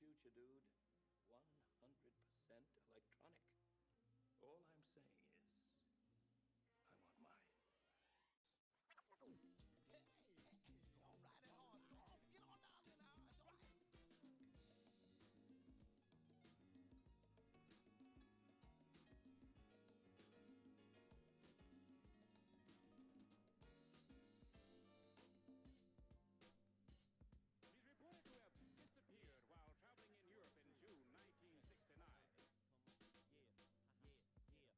future, dude. 100% electronic. All I'm saying is, I want mine. Hey, all right, that horse, come on, get on down there now, it's all right. He's reported to have disappeared while traveling in Europe in June 1969. Yeah, yeah, yeah.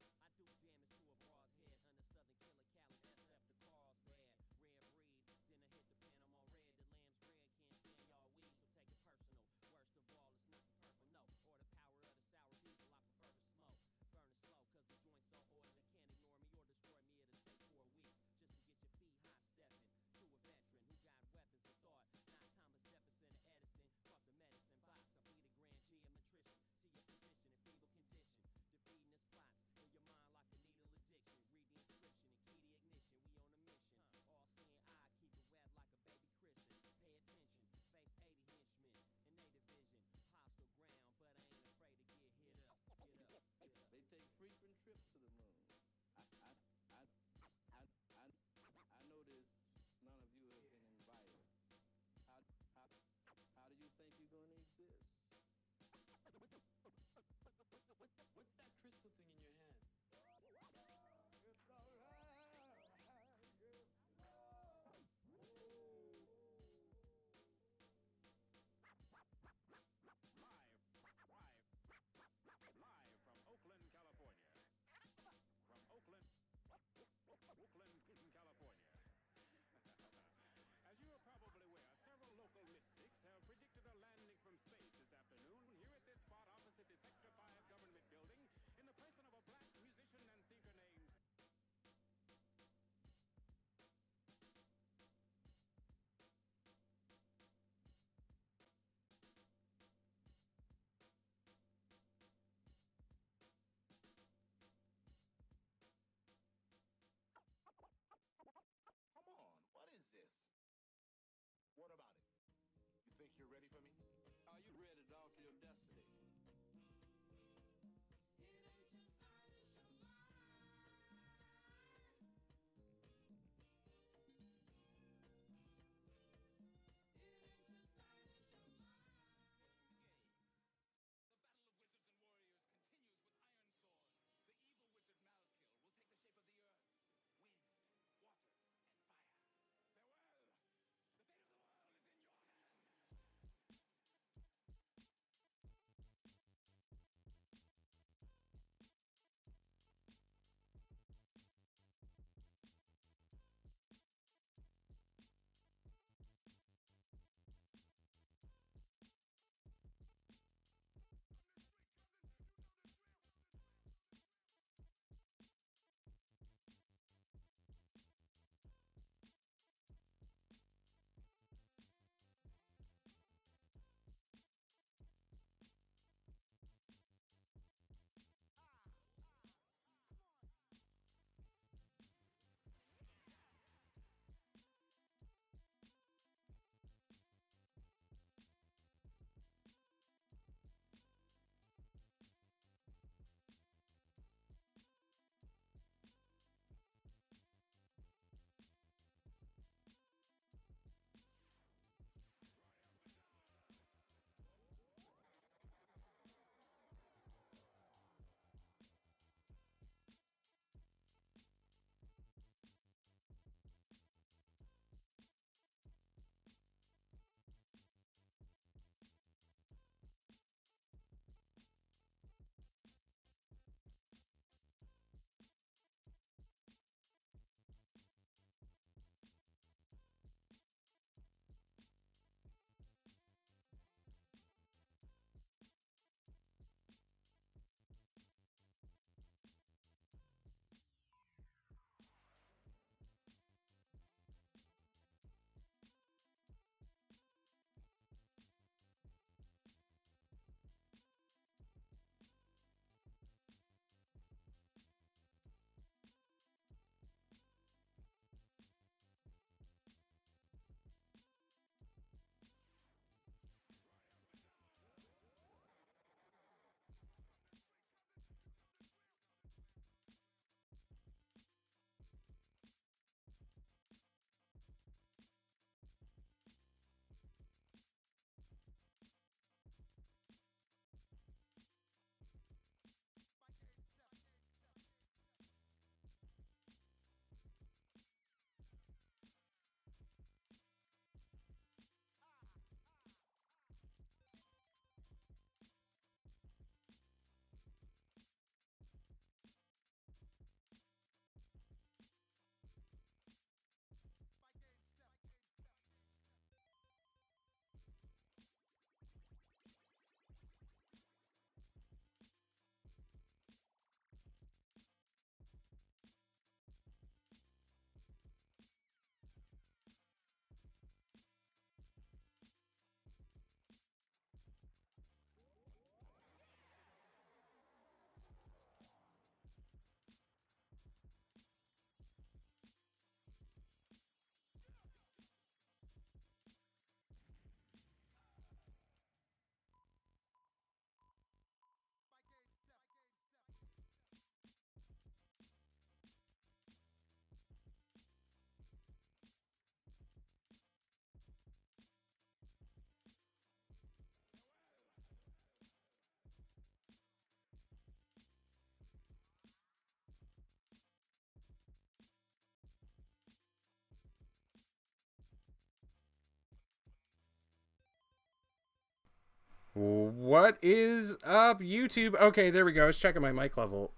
What is up, YouTube? Okay, there we go. I was checking my mic level.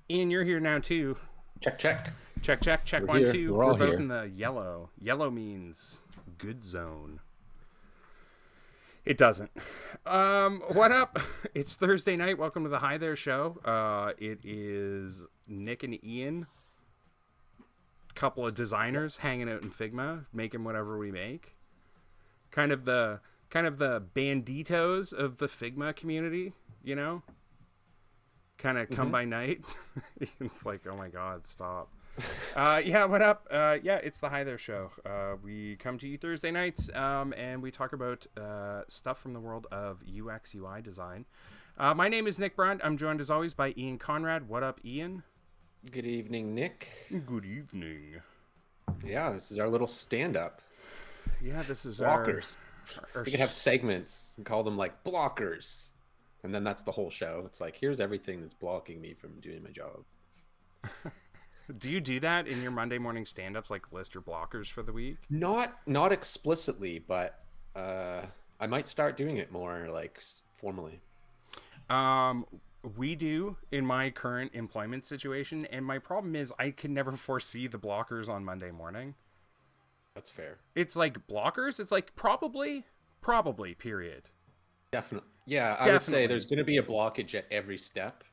Ian, you're here now too. Check. Check. We're 1, here. 2. We're all both here. in the yellow. Yellow means good zone. It doesn't. What up? It's Thursday night. Welcome to the Hi There show. It is Nick and Ian, couple of designers hanging out in Figma, making whatever we make. Kind of the banditos of the Figma community, you know? Kind of come by night. It's like, oh my God, stop. Yeah, what up? Yeah, it's the Hi There show. We come to you Thursday nights, and we talk about stuff from the world of UX UI design. My name is Nick Brunt. I'm joined as always by Ian Conrad. What up, Ian? Good evening, Nick. Good evening. Yeah, this is our little stand-up. Yeah, this is blockers. Our We could have segments and call them like blockers. And then that's the whole show. It's like, here's everything that's blocking me from doing my job. Do you do that in your Monday morning stand-ups, like list your blockers for the week? Not explicitly, but I might start doing it more like formally. We do in my current employment situation, and my problem is I can never foresee the blockers on Monday morning. That's fair. It's like blockers. It's like probably, period. Definitely. Yeah, I would say there's going to be a blockage at every step.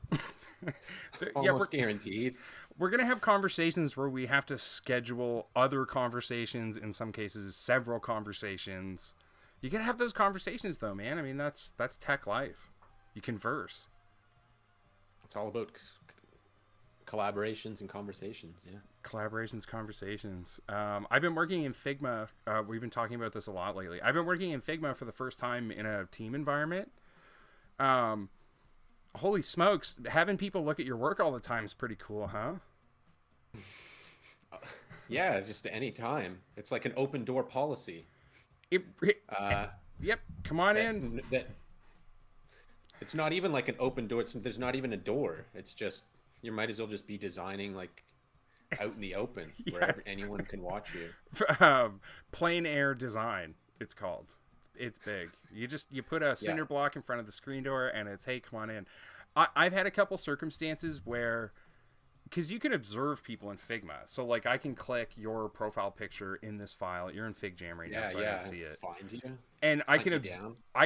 Almost guaranteed. We're going to have conversations where we have to schedule other conversations, in some cases, several conversations. You got to have those conversations, though, man. I mean, that's tech life. You converse. It's all about collaborations and conversations, yeah. Conversations. I've been working in Figma. We've been talking about this a lot lately. I've been working in Figma for the first time in a team environment. Holy smokes, having people look at your work all the time is pretty cool, huh? Yeah, just any time. It's like an open door policy. Yep, come on in. It's not even like an open door. There's not even a door. It's just, you might as well just be designing like out in the open where anyone can watch you. Plein air design, it's called. It's big. You put a cinder block in front of the screen door, and it's, hey, come on in. I've had a couple circumstances where, because you can observe people in Figma, so like I can click your profile picture in this file. You're in FigJam right now, so I can see it. Find you, and I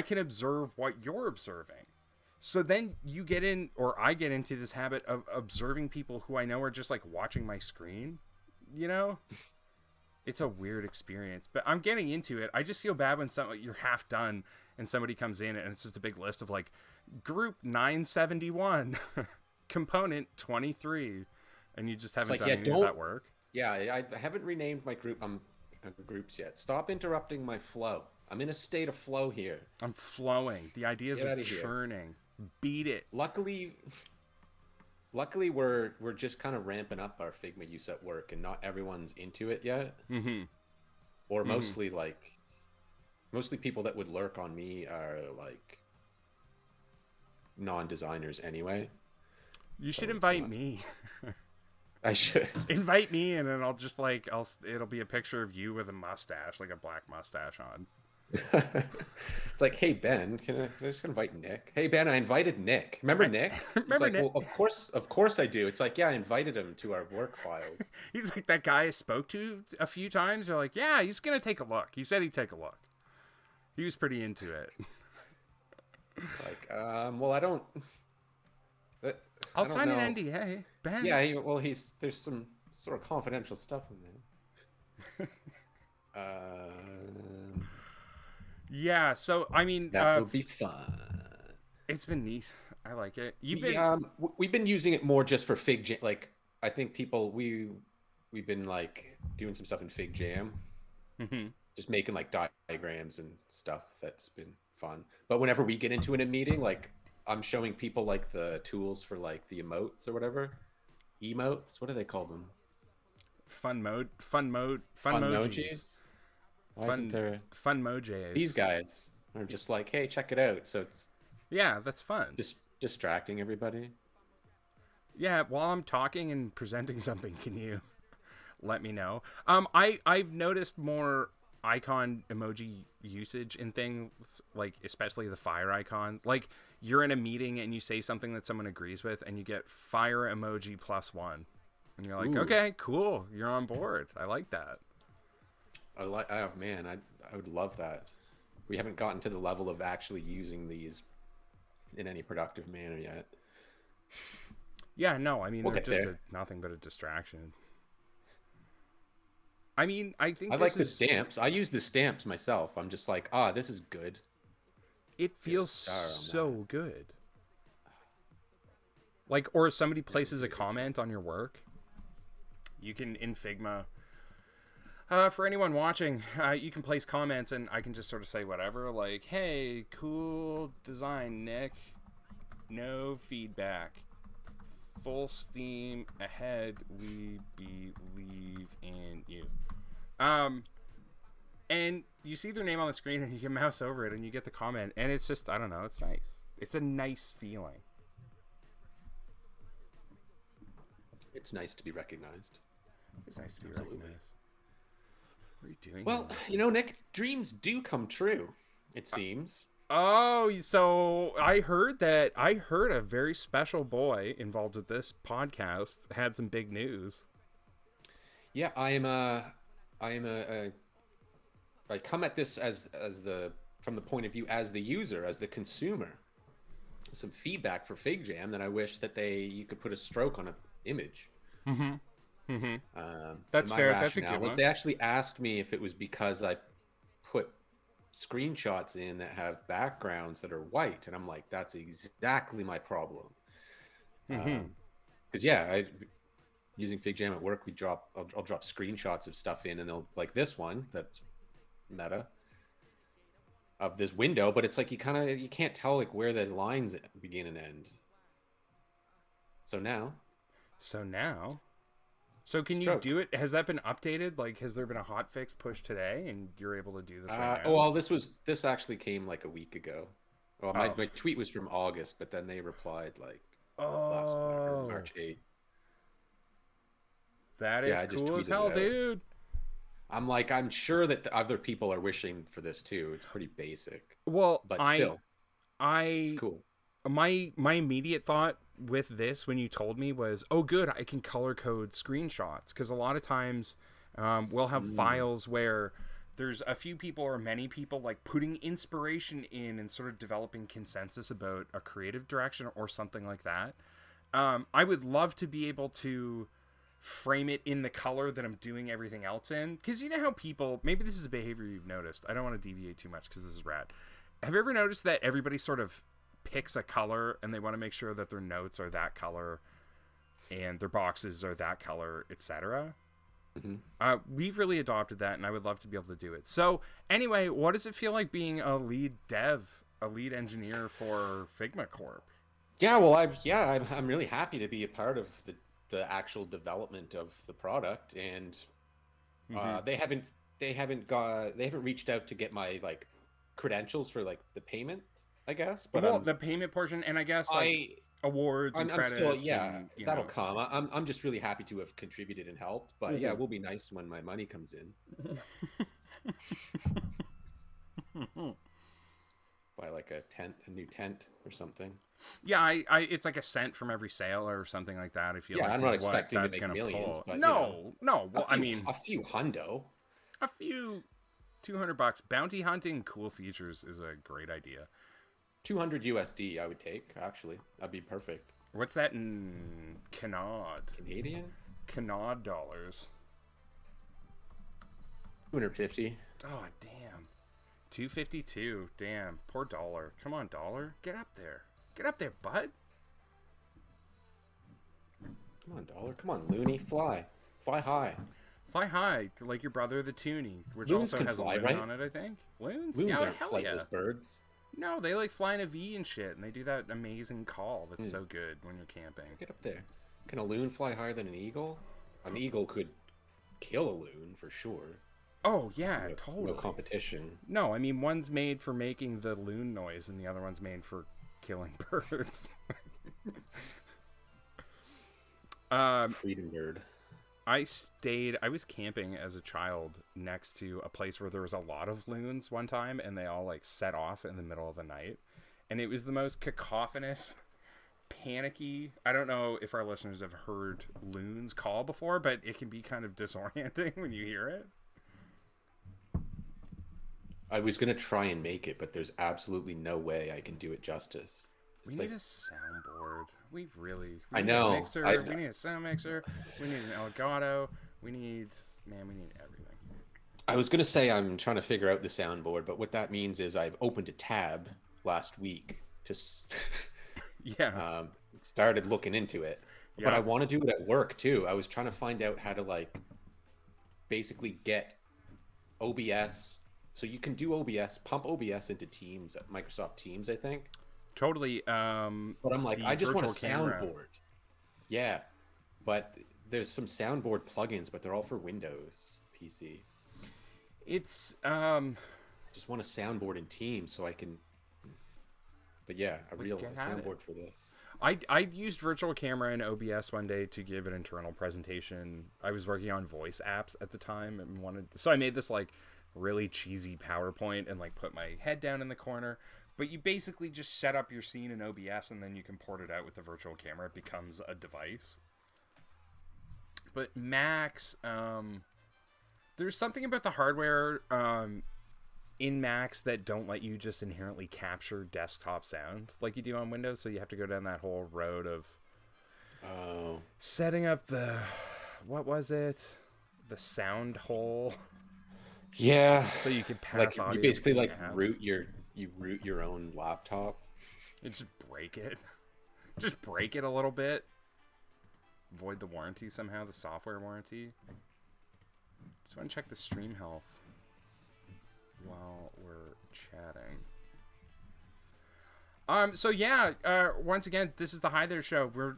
can observe what you're observing. So then you get in, or I get into this habit of observing people who I know are just like watching my screen, you know? It's a weird experience, but I'm getting into it. I just feel bad when you're half done and somebody comes in and it's just a big list of like group 971, component 23, and you just haven't done any of that work. Yeah, I haven't renamed my groups yet. Stop interrupting my flow. I'm in a state of flow here. I'm flowing. The ideas are churning. Beat it. Luckily, we're just kind of ramping up our Figma use at work, and not everyone's into it yet. Mm-hmm. Or mostly people that would lurk on me are like non-designers anyway. You should invite me. I should invite me, and then I'll just it'll be a picture of you with a mustache, like a black mustache on. It's like, hey Ben, can I just invite Nick? Hey Ben, I invited Nick. Remember Nick? Remember like, Nick? Well, of course I do. It's like, yeah, I invited him to our work files. He's like that guy I spoke to a few times. You're like, yeah, he's gonna take a look. He said he'd take a look. He was pretty into it. It's like, well, I don't. I'll sign an NDA, Ben. Yeah, well, there's some sort of confidential stuff in there. Yeah, so I mean, that would be fun. It's been neat. I like it. We've been using it more just for FigJam. Like, I think we've been like doing some stuff in FigJam, just making like diagrams and stuff. That's been fun. But whenever we get into a meeting, like I'm showing people like the tools for like the emotes or whatever. Emotes. What do they call them? Fun emojis. Fun mojis. These guys are just like, hey, check it out. So it's that's fun. Just distracting everybody. Yeah, while I'm talking and presenting something, can you let me know? I've noticed more icon emoji usage in things, like especially the fire icon. Like you're in a meeting and you say something that someone agrees with and you get fire emoji +1. And you're like, Ooh. okay, cool. You're on board. I like that. Oh man, I would love that. We haven't gotten to the level of actually using these in any productive manner yet. Yeah, no, I mean, We'll they're get just there. nothing but a distraction. I mean, I think I this like the is, stamps. I use the stamps myself. I'm just like, this is good. it feels star on so good. Like, or if somebody places a comment on your work, you can, in Figma, for anyone watching, you can place comments and I can just sort of say whatever, like, hey, cool design, Nick. No feedback. Full steam ahead. We believe in you. And you see their name on the screen and you can mouse over it and you get the comment. And it's just, I don't know, it's nice. It's a nice feeling. It's nice to be recognized. It's nice to be Absolutely. recognized. What are you doing? Well, Nick, dreams do come true, it seems. Oh, so I heard a very special boy involved with this podcast had some big news. Yeah, I come at this from the point of view as the user, as the consumer. Some feedback for Fig Jam that I wish that you could put a stroke on an image. Mm-hmm. Mm-hmm. That's my fair. That's a rationale good was one. They actually asked me if it was because I put screenshots in that have backgrounds that are white, and I'm like, that's exactly my problem. Because using Fig Jam at work, I'll drop screenshots of stuff in, and they'll like this one that's meta of this window, but it's like you can't tell like where the lines begin and end. So can you do it? Has that been updated? Like, has there been a hot fix push today, and you're able to do this right now? Well, this actually came like a week ago. Well, my tweet was from August, but then they replied like last March 8th. That is cool as hell, dude. I'm like, I'm sure that the other people are wishing for this too. It's pretty basic. Well, but still, it's cool. My immediate thought with this when you told me was, oh good, I can color code screenshots, because a lot of times we'll have files where there's a few people or many people like putting inspiration in and sort of developing consensus about a creative direction or something like that. I would love to be able to frame it in the color that I'm doing everything else in, because you know how people, maybe this is a behavior you've noticed, I don't want to deviate too much because this is rad. Have you ever noticed that everybody sort of picks a color and they want to make sure that their notes are that color and their boxes are that color, etc.? We've really adopted that, and I would love to be able to do it. So anyway, what does it feel like being a lead engineer for Figma Corp? Yeah, well, I'm really happy to be a part of the actual development of the product, and they haven't reached out to get my like credentials for like the payment, I guess. But the payment portion, and I guess like awards and credits. That'll come. I'm just really happy to have contributed and helped. But yeah, it will be nice when my money comes in. Buy like a new tent or something. Yeah, it's like a cent from every sale or something like that. I feel like I'm not expecting to make millions, but no. Well, I mean, a few hundo, a few $200. Bounty hunting, cool features is a great idea. 200 USD, I would take. Actually, that'd be perfect. What's that in Canadian dollars? 250. Oh damn. 252. Damn. Poor dollar. Come on, dollar. Get up there, bud. Come on, dollar. Come on, loony. Fly high. Fly high, like your brother, the Toonie, which Loons also has fly, a loon right? on it, I think. Loons? Loons Yeah, aren't hell flightless yeah. birds. No, they like fly in a V and shit, and they do that amazing call that's so good when you're camping. Get up there. Can a loon fly higher than an eagle? An eagle could kill a loon for sure. Oh yeah, totally. No competition. No, I mean one's made for making the loon noise, and the other one's made for killing birds. Freedom bird. I was camping as a child next to a place where there was a lot of loons one time, and they all like set off in the middle of the night. And it was the most cacophonous, panicky. I don't know if our listeners have heard loons call before, but it can be kind of disorienting when you hear it. I was gonna try and make it, but there's absolutely no way I can do it justice. We need a soundboard. We I need know. a mixer. We need a sound mixer. We need an Elgato. We need everything. I was gonna say I'm trying to figure out the soundboard, but what that means is I've opened a tab last week to started looking into it. Yeah. But I want to do it at work too. I was trying to find out how to like basically get OBS. So you can do OBS, pump OBS into Teams, Microsoft Teams, I think. Totally. But I'm like, I just want a soundboard. Yeah, but there's some soundboard plugins, but they're all for Windows PC. It's just want a soundboard in Teams so I can. But yeah, a real soundboard for this. I used virtual camera in OBS one day to give an internal presentation. I was working on voice apps at the time and so I made this like really cheesy PowerPoint and like put my head down in the corner. But you basically just set up your scene in OBS and then you can port it out with the virtual camera. It becomes a device. But Macs, there's something about the hardware in Macs that don't let you just inherently capture desktop sound like you do on Windows. So you have to go down that whole road of setting up the, what was it? The sound hole. Yeah. So you could pass like audio. You basically like apps. root your own laptop. You just break it. Just break it a little bit. Void the warranty somehow, the software warranty. Just want to check the stream health while we're chatting. So yeah, once again, this is the Hi There Show. We're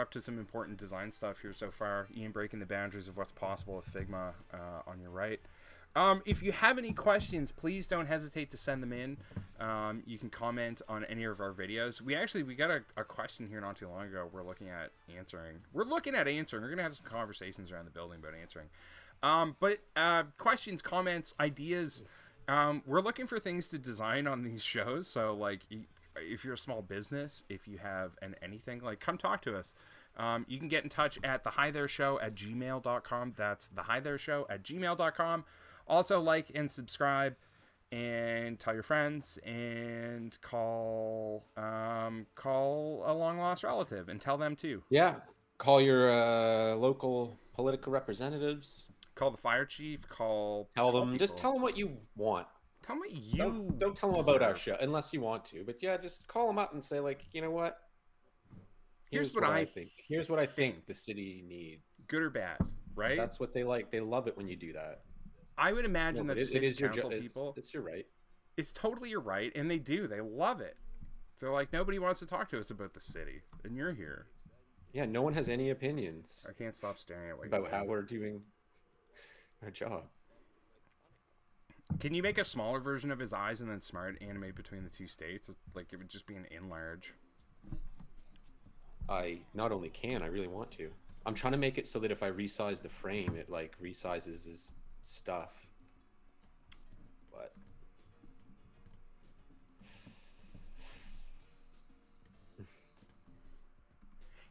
up to some important design stuff here so far. Ian breaking the boundaries of what's possible with Figma on your right. If you have any questions, please don't hesitate to send them in. You can comment on any of our videos. We got a question here not too long ago. We're looking at answering. We're going to have some conversations around the building about answering. But questions, comments, ideas. We're looking for things to design on these shows. So like, if you're a small business, if you have anything, like, come talk to us. You can get in touch at thehithereshow@gmail.com. That's thehithereshow@gmail.com. Also, like and subscribe, and tell your friends, and call a long lost relative, and tell them too. Yeah, call your local political representatives. Call the fire chief. Tell them. Just tell them what you want. Tell them what you. Don't tell them about our show unless you want to. But yeah, just call them up and say, like, you know what? Here's what I think. Here's what I think the city needs. Good or bad, right? That's what they like. They love it when you do that. I would imagine that city council people. It's your right. It's totally your right, and they do. They love it. They're like, nobody wants to talk to us about the city, and you're here. Yeah, no one has any opinions. I can't stop staring at about how we're doing our job. Can you make a smaller version of his eyes and then smart animate between the two states? Like, it would just be an enlarge. I not only can, I really want to. I'm trying to make it so that if I resize the frame, it like resizes his stuff. But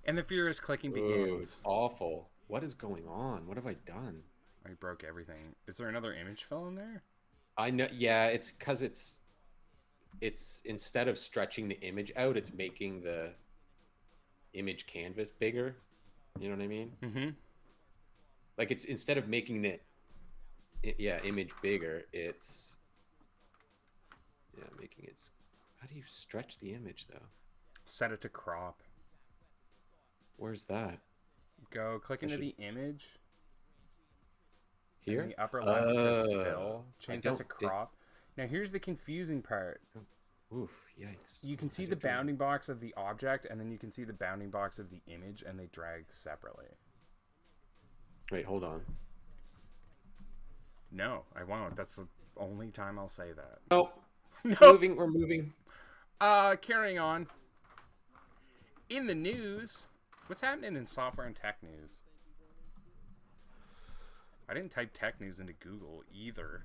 and the furious clicking begins. It's awful. What is going on? What have I done? I broke everything. Is there another image fill in there? I know. Yeah, it's because it's instead of stretching the image out, it's making the image canvas bigger. You know what I mean? Mm-hmm. Like, it's instead of making it image bigger, it's making it. How do you stretch the image though? Set it to crop. Where's that? Go click into the image. Here? In the upper left, it says fill. Change that to crop. Now here's the confusing part. Oof, yikes. You can see the bounding box of the object, and then you can see the bounding box of the image, and they drag separately. Wait, hold on. No, I won't. That's the only time I'll say that. Nope. Nope. We're moving. Carrying on. In the news, what's happening in software and tech news? I didn't type tech news into Google either.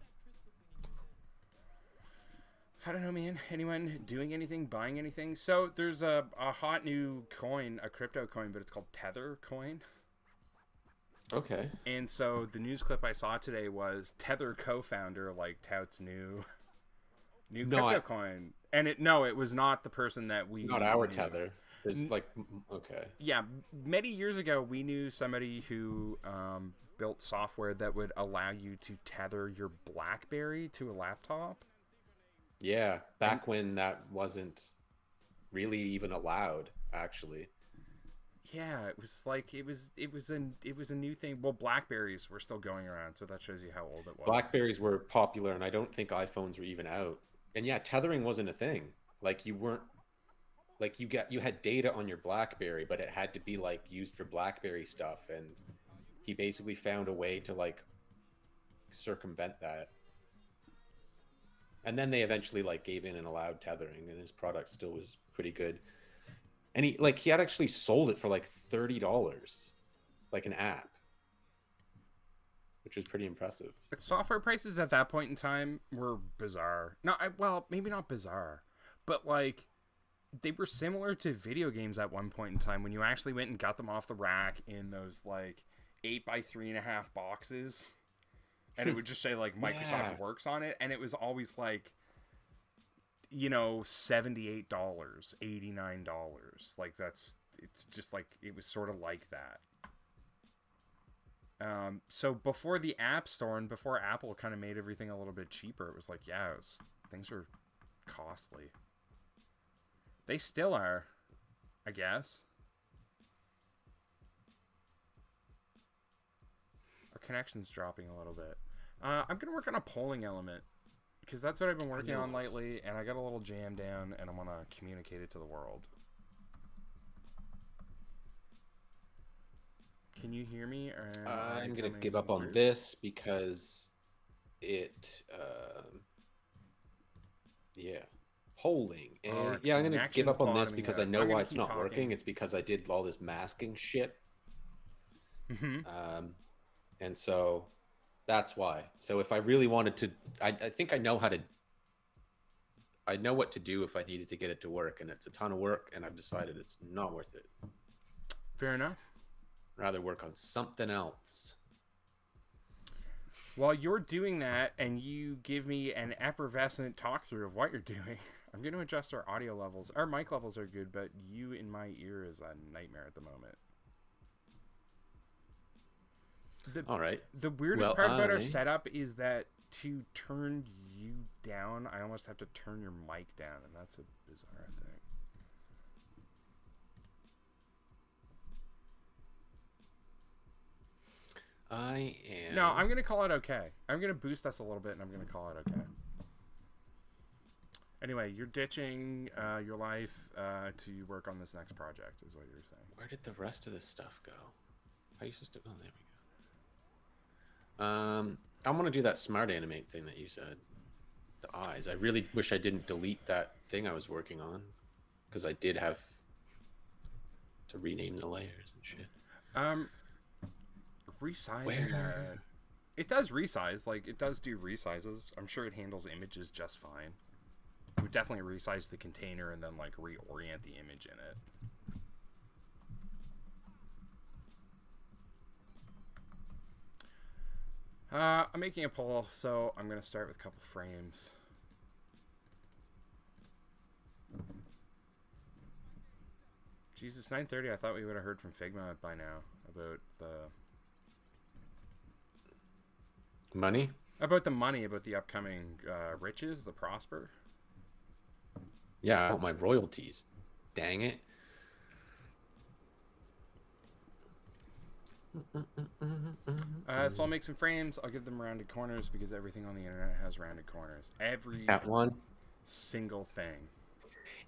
I don't know, man. Anyone doing anything, buying anything? So there's a hot new coin, a crypto coin, but it's called Tether coin. Okay. And so the news clip I saw today was Tether co-founder like touts new crypto coin, and it was not the person that we not our knew. Tether. There's like okay. Yeah, many years ago we knew somebody who built software that would allow you to tether your BlackBerry to a laptop. Yeah, back when that wasn't really even allowed, actually. Yeah, it was like it was a new thing. Well, Blackberries were still going around, so that shows you how old it was. Blackberries were popular, and I don't think iPhones were even out. And yeah, tethering wasn't a thing. Like you weren't like you had data on your BlackBerry, but it had to be like used for BlackBerry stuff, and he basically found a way to like circumvent that. And then they eventually like gave in and allowed tethering, and his product still was pretty good. And he had actually sold it for like $30, like an app, which was pretty impressive. But software prices at that point in time were bizarre. Well, maybe not bizarre, but like they were similar to video games at one point in time when you actually went and got them off the rack in those like 8x3.5 boxes, and it would just say like Microsoft Works on it, and it was always like, $78, $89. Like it's just like, it was sort of like that. So before the App Store and before Apple kind of made everything a little bit cheaper, it was like, things were costly. They still are, I guess. Our connection's dropping a little bit. I'm going to work on a polling element, because that's what I've been working on lately, and I got a little jam down, and I want to communicate it to the world. Can you hear me? Or I'm going to give up on this because it, polling. And I'm going to give up on this because I know why it's not working. It's because I did all this masking shit. Mm-hmm. And so that's why. So if I really wanted to, I think I know what to do if I needed to get it to work, and it's a ton of work, and I've decided it's not worth it. Fair enough. Rather work on something else. While you're doing that and you give me an effervescent talk through of what you're doing, I'm going to adjust our audio levels. Our mic levels are good, but you in my ear is a nightmare at the moment. All right. The weirdest part about our setup is that to turn you down, I almost have to turn your mic down, and that's a bizarre thing. I am... No, I'm going to call it okay. I'm going to boost us a little bit, and I'm going to call it okay. Anyway, you're ditching your life to work on this next project, is what you're saying. Where did the rest of this stuff go? How are you supposed to... Oh, there we go. I want to do that smart animate thing that you said. The eyes. I really wish I didn't delete that thing I was working on, because I did have to rename the layers and shit. Resizing that. It does resize. Like, it does do resizes. I'm sure it handles images just fine. It would definitely resize the container and then, like, reorient the image in it. I'm making a poll, so I'm going to start with a couple frames. Jesus, 9:30. I thought we would have heard from Figma by now about the... Money? About the money, about the upcoming riches, the prosper. Yeah, I want my royalties. Dang it. So I'll make some frames. I'll give them rounded corners because everything on the internet has rounded corners. Every At one single thing.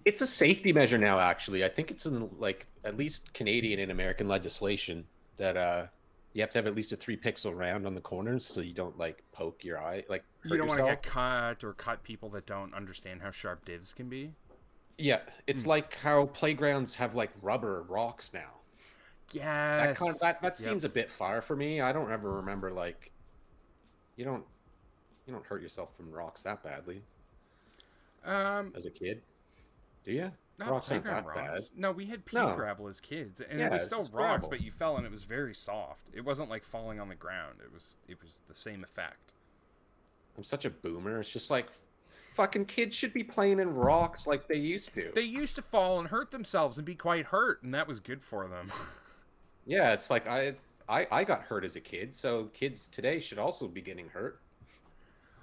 It's a safety measure now, actually. I think it's in, like, at least Canadian and American legislation that you have to have at least a 3-pixel round on the corners so you don't, like, poke your eye, like, you don't want to get cut or cut people that don't understand how sharp divs can be. Yeah, it's like how playgrounds have, like, rubber rocks now. Yes. That seems a bit far for me. I don't ever remember, like, You don't hurt yourself from rocks that badly Um, as a kid, do you? Not Rocks aren't playground that bad. rocks. No, we had pea No. gravel as kids, and it Yeah, was it's still just rocks, gravel. but you fell and it was very soft. It wasn't like falling on the ground. It was the same effect. I'm such a boomer. It's just like fucking kids should be playing in rocks like they used to. They used to fall and hurt themselves and be quite hurt, and that was good for them. Yeah, it's like I got hurt as a kid, so kids today should also be getting hurt.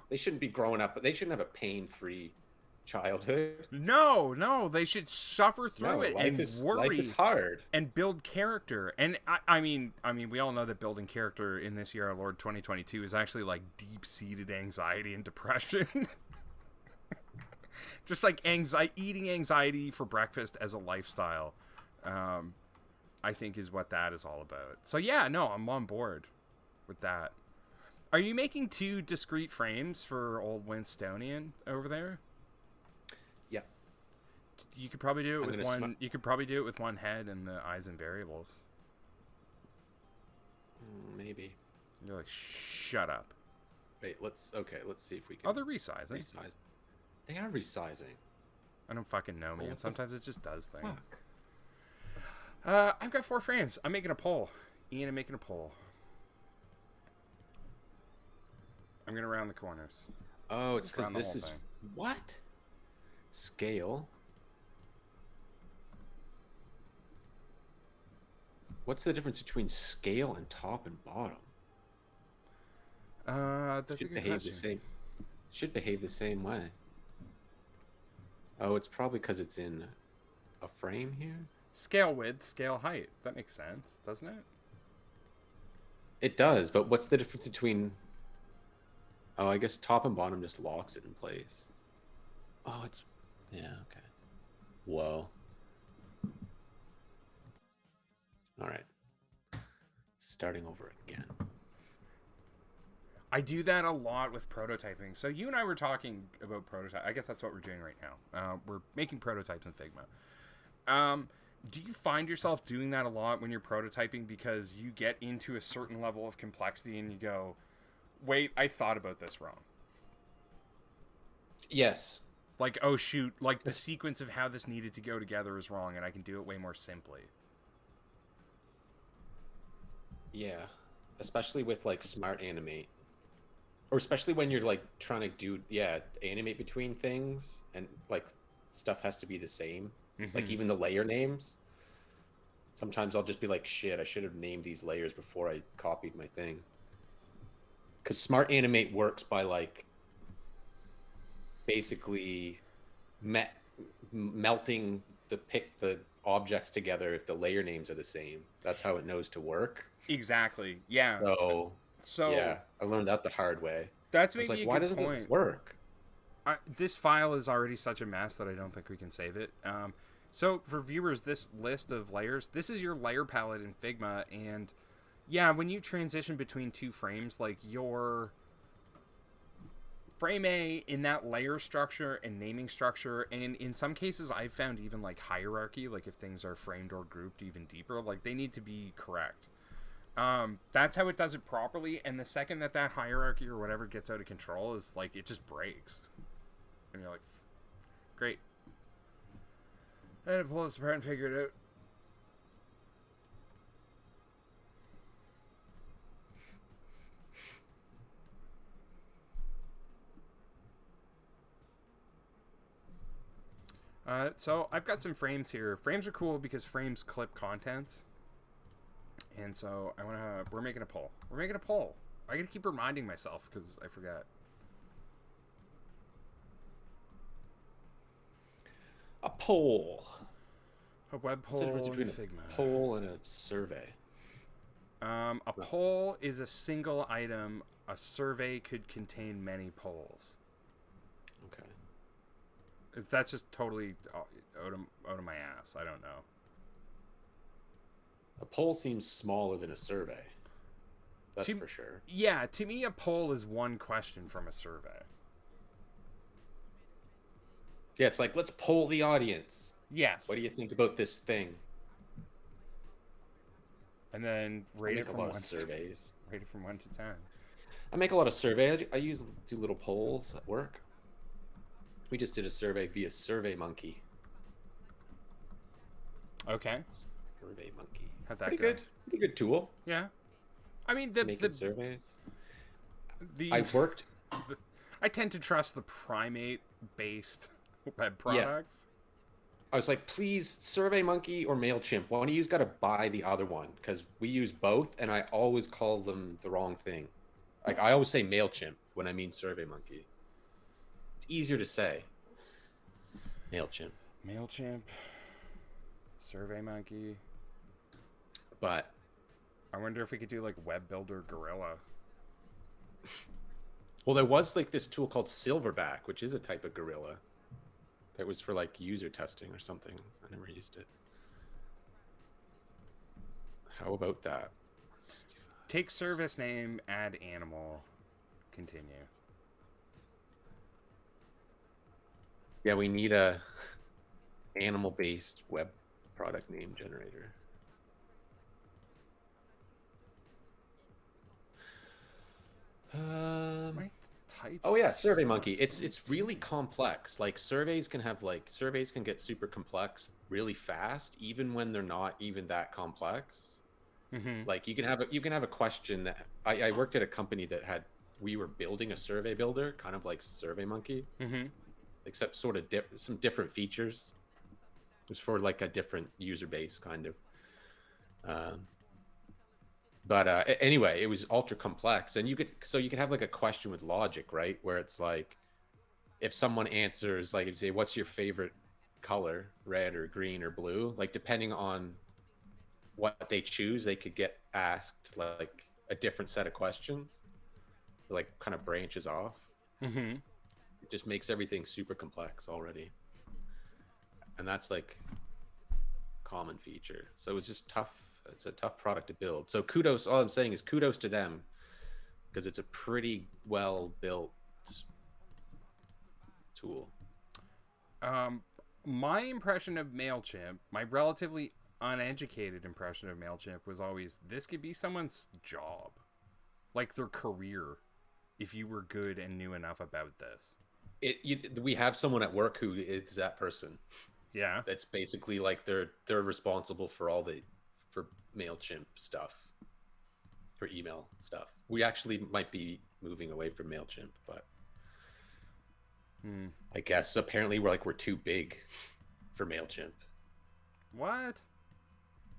They shouldn't be growing up, but they shouldn't have a pain-free childhood. No, they should suffer through No, it life and is worry hard. and build character. And I mean, we all know that building character in this year, our Lord 2022, is actually like deep-seated anxiety and depression. Just like eating anxiety for breakfast as a lifestyle, I think is what that is all about. So yeah, no, I'm on board with that. Are you making 2 discrete frames for old Winstonian over there? Yeah. You could probably do it I'm with gonna one. You could probably do it with one head and the eyes and variables. Maybe. You're like, shut up. Wait, let's see if we can Oh, they're resizing. resize. They are resizing. I don't fucking know, man. what the Sometimes it just does things. Fuck. I've got 4 frames. I'm making a poll. Ian, I'm making a poll. I'm gonna round the corners. Oh, it's Just because round the this whole is thing. what? Scale. What's the difference between scale and top and bottom? That's a Should good behave question. the same. Should behave the same way. Oh, it's probably because it's in a frame here. Scale width, scale height. That makes sense, doesn't it? It does, but what's the difference between? Oh, I guess top and bottom just locks it in place. Oh, it's yeah, okay. Whoa. All right. Starting over again. I do that a lot with prototyping. So you and I were talking about prototype. I guess that's what we're doing right now. We're making prototypes in Figma. Do you find yourself doing that a lot when you're prototyping because you get into a certain level of complexity and you go, wait, I thought about this wrong? Yes. Like, oh shoot, like the sequence of how this needed to go together is wrong and I can do it way more simply. Yeah. Especially with like smart animate. Or especially when you're like trying to do animate between things and like stuff has to be the same. Like even the layer names. Sometimes I'll just be like, shit, I should have named these layers before I copied my thing. Because smart animate works by like basically melting the objects together if the layer names are the same. That's how it knows to work. Exactly. Yeah. So yeah, I learned that the hard way. That's I was maybe like, why a good doesn't point. this work? This file is already such a mess that I don't think we can save it. So for viewers, this list of layers, this is your layer palette in Figma, and yeah, when you transition between 2 frames, like your frame A in that layer structure and naming structure, and in some cases I've found even like hierarchy, like if things are framed or grouped even deeper, like they need to be correct. That's how it does it properly, and the second that hierarchy or whatever gets out of control is like it just breaks. And you're like, great. I had to pull this apart and figure it out. So I've got some frames here. Frames are cool because frames clip contents. And so we're making a poll. We're making a poll. I gotta keep reminding myself because I forget. A poll. A web What's the poll difference in between Figma. a poll and a survey? A poll is a single item. A survey could contain many polls. Okay. That's just totally out of my ass. I don't know. A poll seems smaller than a survey. That's for sure. Yeah, to me, a poll is one question from a survey. Yeah, it's like, let's poll the audience. Yes. What do you think about this thing? And then rate it from 1 surveys. Rate it from 1 to 10. I make a lot of survey. I do little polls at work. We just did a survey via SurveyMonkey. Okay. SurveyMonkey. How'd that Pretty go? good. Pretty good tool. Yeah. I mean, Making surveys. the I worked. I tend to trust the primate-based web products. I was like, please, SurveyMonkey or MailChimp. One of you's got to buy the other one because we use both, and I always call them the wrong thing. Like I always say MailChimp when I mean SurveyMonkey. It's easier to say. MailChimp. SurveyMonkey. But I wonder if we could do like Web Builder Gorilla. well, there was like this tool called Silverback, which is a type of Gorilla. That was for like user testing or something. I never used it. How about that? Take service name, add animal, continue. Yeah, we need a animal-based web product name generator. Oh yeah, SurveyMonkey. It's really complex. Like surveys can get super complex really fast, even when they're not even that complex. Mm-hmm. Like you can have a question that I worked at a company that we were building a survey builder, kind of like SurveyMonkey, Mm-hmm. except sort of some different features. It was for like a different user base, kind of. Anyway, it was ultra complex, and you could have like a question with logic, right? Where it's like, if someone answers, like, you say, "What's your favorite color, red or green or blue?" Like, depending on what they choose, they could get asked like a different set of questions, like kind of branches off. Mm-hmm. It just makes everything super complex already, and that's like common feature. So it was just tough. It's a tough product to build. So kudos. All I'm saying is kudos to them, because it's a pretty well built tool. My impression of MailChimp, my relatively uneducated impression of MailChimp, was always this could be someone's job, like their career, if you were good and knew enough about this. We have someone at work who is that person. Yeah. That's basically like they're responsible for for MailChimp stuff, for email stuff. We actually might be moving away from MailChimp, but I guess apparently we're too big for MailChimp. What?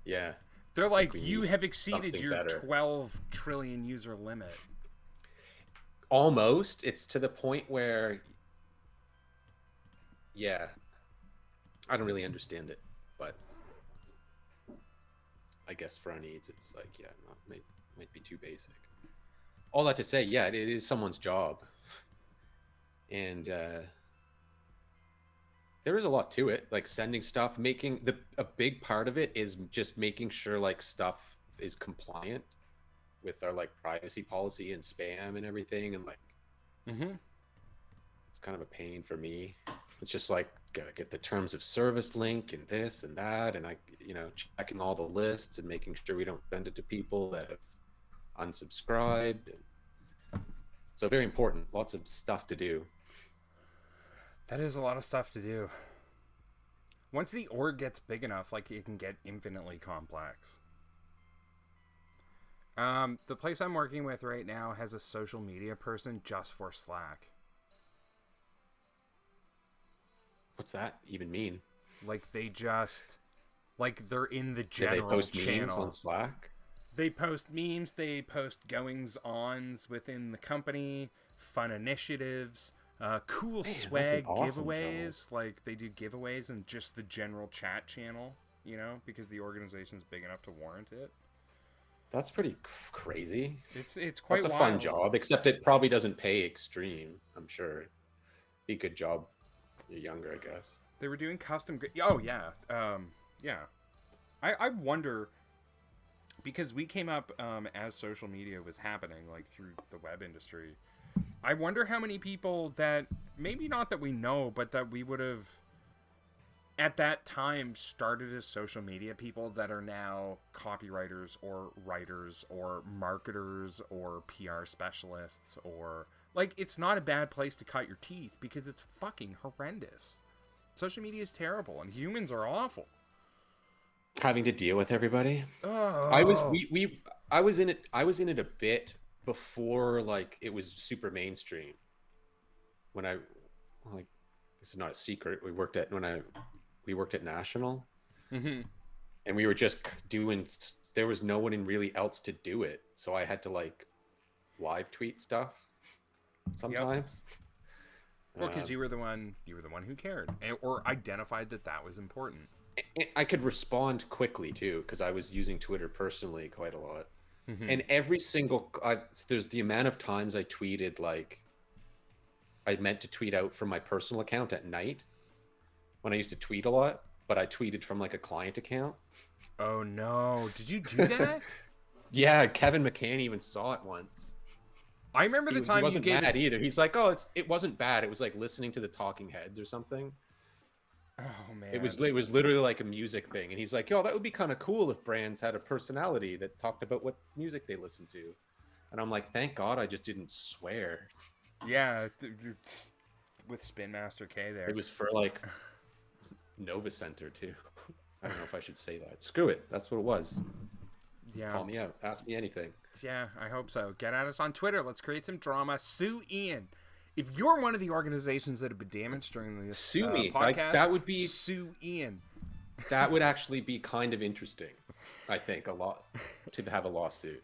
Yeah. They're like, you have exceeded your better. 12 trillion user limit. Almost. It's to the point where, yeah, I don't really understand it, but I guess for our needs, it's like, yeah, might be too basic. All that to say, yeah, it is someone's job, and there is a lot to it, like sending stuff, a big part of it is just making sure like stuff is compliant with our like privacy policy and spam and everything, and like it's kind of a pain for me. It's just like gotta get the terms of service link and this and that, and checking all the lists and making sure we don't send it to people that have unsubscribed. So very important. Lots of stuff to do. That is a lot of stuff to do. Once the org gets big enough, like, it can get infinitely complex. The place I'm working with right now has a social media person just for Slack. What's that even mean? Like, they're in the general they post channel. Memes on Slack? They post memes, they post goings-ons within the company, fun initiatives, cool swag awesome giveaways. Job. Like, they do giveaways in just the general chat channel, because the organization's big enough to warrant it. That's pretty crazy. It's quite That's a wild. fun job, except it probably doesn't pay extreme, I'm sure. Be a good job. You're younger, I guess. They were doing custom... Oh, yeah. Yeah. I wonder... Because we came up as social media was happening, like, through the web industry. I wonder how many people that... Maybe not that we know, but that we would have at that time started as social media people that are now copywriters or writers or marketers or PR specialists, or like, it's not a bad place to cut your teeth because it's fucking horrendous. Social media is terrible and humans are awful. Having to deal with everybody. Oh. I was in it a bit before like it was super mainstream. When I like, this is not a secret. We worked at National, Mm-hmm. and we were just doing. There was no one really else to do it, so I had to like live tweet stuff sometimes. Well, because you were the one who cared or identified that was important. I could respond quickly too because I was using Twitter personally quite a lot. Mm-hmm. And every single there's the amount of times I tweeted like I meant to tweet out from my personal account at night when I used to tweet a lot, but I tweeted from like a client account. Oh no! Did you do that? Yeah, Kevin McCann even saw it once. I remember the time he wasn't you gave mad either. He's like, "Oh, it wasn't bad. It was like listening to the Talking Heads or something." Oh man! It was literally like a music thing, and he's like, "Yo, that would be kind of cool if brands had a personality that talked about what music they listen to." And I'm like, "Thank God, I just didn't swear." Yeah, with Spin Master K there. It was for like Nova Center too. I don't know if I should say that. Screw it. That's what it was. Yeah. Call me out. Ask me anything. Yeah, I hope so. Get at us on Twitter. Let's create some drama. Sue Ian. If you're one of the organizations that have been damaged during this Sue me. podcast, Like, that would be Sue Ian. That would actually be kind of interesting. I think a lot to have a lawsuit.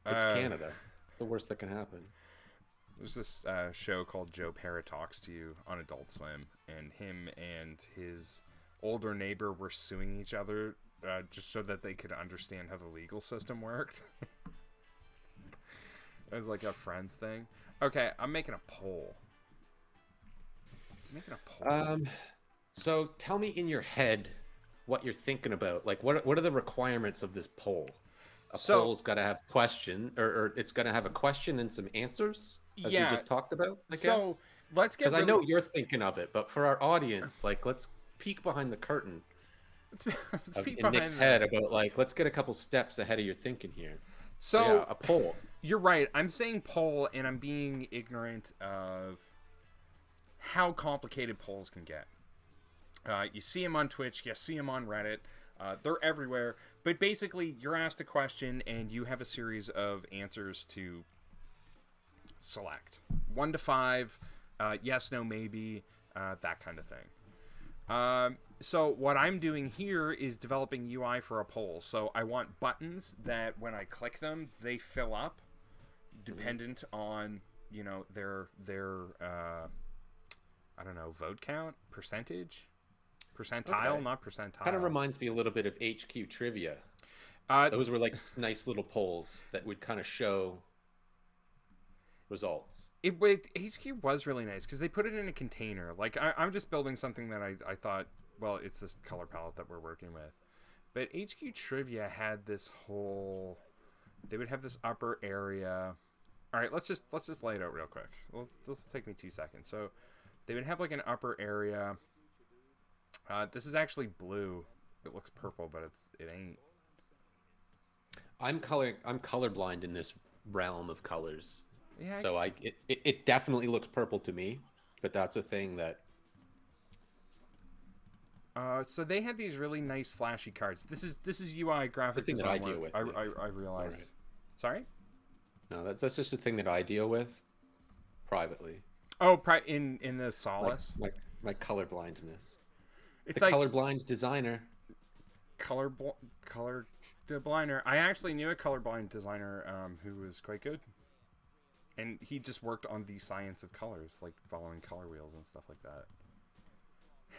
It's Canada. It's the worst that can happen. There's this show called Joe Parra Talks to You on Adult Swim, and him and his older neighbor were suing each other just so that they could understand how the legal system worked. It was like a Friends thing. Okay, I'm making a poll. So tell me in your head what you're thinking about. Like, what are the requirements of this poll? Poll's got to have question, or it's got to have a question and some answers, as we just talked about. I guess. So let's get. Because I know you're thinking of it, but for our audience, like, let's peek behind the curtain. Let's peek in Nick's head about like, let's get a couple steps ahead of your thinking here. So yeah, a poll. You're right. I'm saying poll, and I'm being ignorant of how complicated polls can get. You see them on Twitch. You see them on Reddit. They're everywhere. But basically, you're asked a question, and you have a series of answers to select. 1 to 5, yes, no, maybe, that kind of thing. So what I'm doing here is developing UI for a poll. So I want buttons that when I click them, they fill up, dependent on, you know, their I don't know, vote count, percentile, Okay. not percentile. Kind of reminds me a little bit of HQ Trivia. Those were like nice little polls that would kind of show results. HQ was really nice because they put it in a container. Like, I'm just building something that I thought, well, it's this color palette that we're working with. But HQ Trivia had this whole, they would have this upper area. All right, let's just lay it out real quick. This will take me 2 seconds. So they would have like an upper area. This is actually blue. It looks purple, but it ain't. I'm colorblind in this realm of colors. Yeah. So it definitely looks purple to me, but that's a thing that. So they had these really nice flashy cards. This is UI graphic the thing design that I deal work. with. I realized. Right. Sorry. No, that's just a thing that I deal with privately. Oh, in the solace. Like my colorblindness. It's the like colorblind designer. Color blinder. I actually knew a colorblind designer who was quite good, and he just worked on the science of colors, like following color wheels and stuff like that.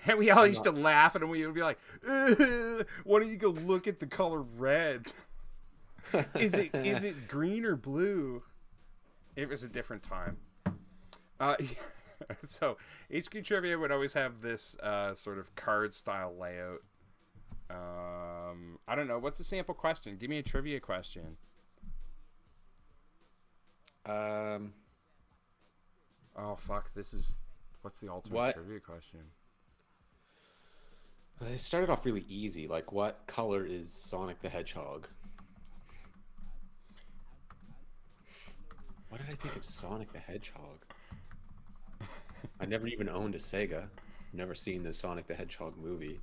And we all used to laugh, and we would be like, "Why don't you go look at the color red? Is it green or blue?" It was a different time. So HQ Trivia would always have this sort of card style layout. I don't know. What's the sample question? Give me a trivia question. Oh fuck! What's the ultimate trivia question? They started off really easy. Like, what color is Sonic the Hedgehog? What did I think of Sonic the Hedgehog? I never even owned a Sega. Never seen the Sonic the Hedgehog movie.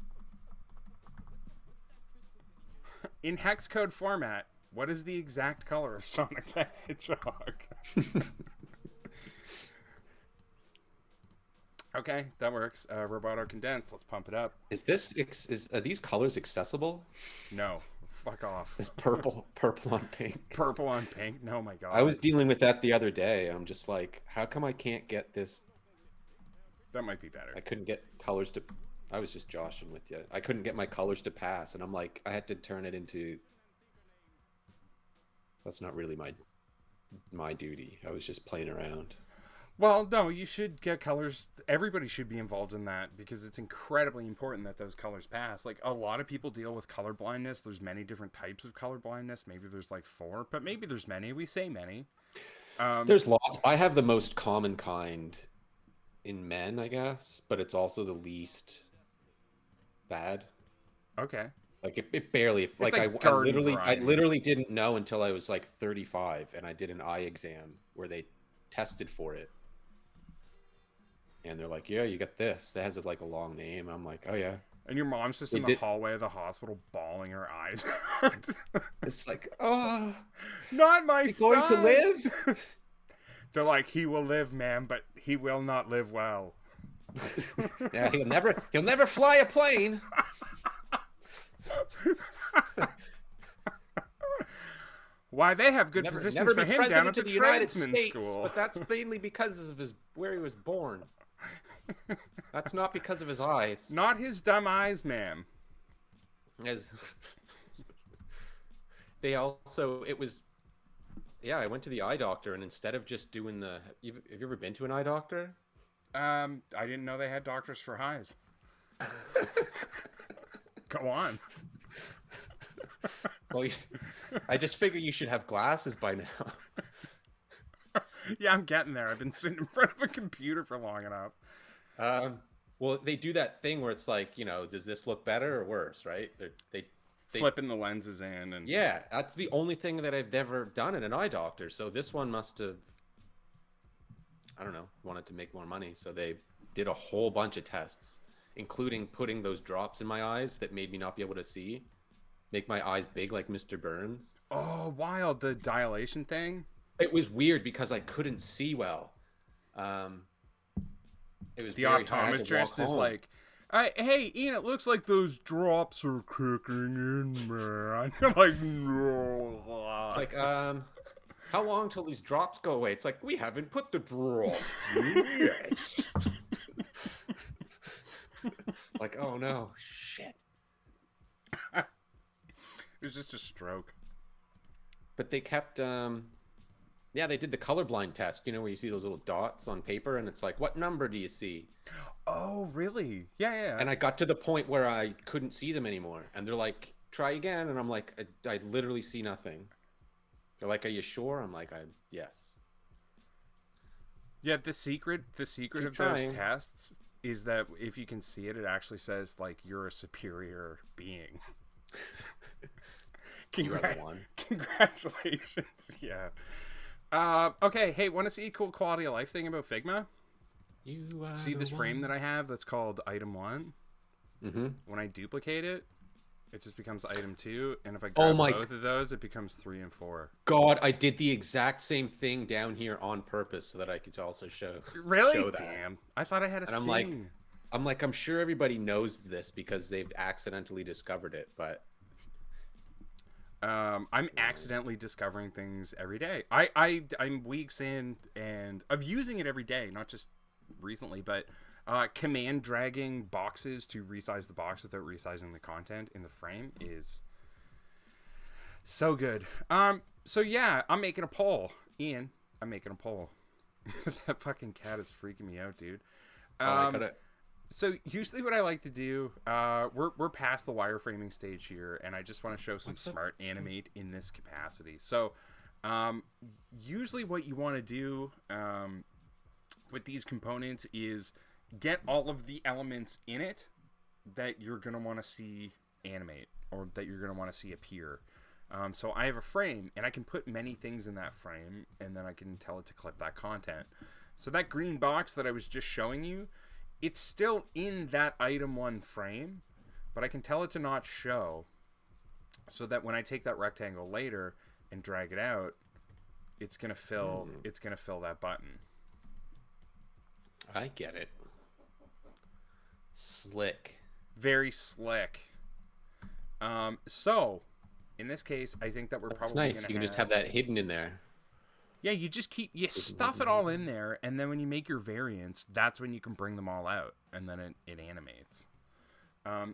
In hex code format, what is the exact color of Sonic the Hedgehog? Okay, that works. Roboto condensed. Let's pump it up. Are these colors accessible? No, fuck off. Is purple on pink? Purple on pink? No, my god. I was dealing with that the other day. I'm just like, how come I can't get this? That might be better. I couldn't get colors to. I was just joshing with you. I couldn't get my colors to pass, and I'm like, I had to turn it into. That's not really my duty. I was just playing around. Well, no, you should get colors. Everybody should be involved in that because it's incredibly important that those colors pass. Like, a lot of people deal with color blindness. There's many different types of color blindness. Maybe there's like 4, but maybe there's many. We say many. There's lots. I have the most common kind in men, I guess, but it's also the least bad. Okay. Like it barely. Like I literally didn't know until I was like 35, and I did an eye exam where they tested for it. And they're like, yeah, you got this. That has like a long name. I'm like, oh yeah. And your mom's just in the hallway of the hospital bawling her eyes out. It's like, oh, not my son. Going to live? They're like, he will live, ma'am, but he will not live well. Yeah, he'll never fly a plane. Why, they have good positions for him down at the tradesman school. But that's mainly because of where he was born. That's not because of his eyes. Not his dumb eyes, ma'am. I went to the eye doctor, and instead of just doing have you ever been to an eye doctor? I didn't know they had doctors for eyes. Go on. Well, I just figure you should have glasses by now. Yeah, I'm getting there. I've been sitting in front of a computer for long enough. Well, they do that thing where it's like, does this look better or worse, right? They flipping the lenses in, and yeah, that's the only thing that I've ever done in an eye doctor. So this one must have, I don't know, wanted to make more money. So they did a whole bunch of tests, including putting those drops in my eyes that made me not be able to see, make my eyes big like Mr. Burns. Oh, wild. The dilation thing? It was weird because I couldn't see well. It was the optometrist is like, hey, Ian, it looks like those drops are kicking in, man. You're like, no. It's like, how long till these drops go away? It's like, we haven't put the drops yet. Like, oh no, shit. It was just a stroke. But they kept, they did the colorblind test, where you see those little dots on paper, and it's like, what number do you see? Oh, really? Yeah. And I got to the point where I couldn't see them anymore. And they're like, try again. And I'm like, I literally see nothing. They're like, are you sure? I'm like, yes. Yeah, the secret of those tests is that if you can see it, it actually says, like, you're a superior being. Congratulations. Yeah. Okay, hey, want to see a cool quality of life thing about Figma? See this frame that I have that's called item 1? Mm-hmm. When I duplicate it, it just becomes item 2, and if I grab both of those, it becomes 3 and 4. God, I did the exact same thing down here on purpose so that I could also show that. Damn. I thought I had a thing. I'm like, I'm sure everybody knows this because they've accidentally discovered it, but I'm accidentally discovering things every day. I'm weeks in and of using it every day, not just recently, but command dragging boxes to resize the box without resizing the content in the frame is so good. So yeah, I'm making a poll. Ian, I'm making a poll. That fucking cat is freaking me out, dude. I got it. So usually what I like to do, we're past the wireframing stage here, and I just want to show some smart animate in this capacity. So usually what you want to do with these components is get all of the elements in it that you're going to want to see animate or that you're going to want to see appear. So I have a frame, and I can put many things in that frame, and then I can tell it to clip that content. So that green box that I was just showing you, it's still in that item 1 frame, but I can tell it to not show, so that when I take that rectangle later and drag it out, it's gonna fill that button. I get it. Slick. Very slick. So in this case, I think that we're That's probably nice. gonna You can just have that hidden in there. Yeah, you just stuff it all in there, and then when you make your variants, that's when you can bring them all out, and then it animates.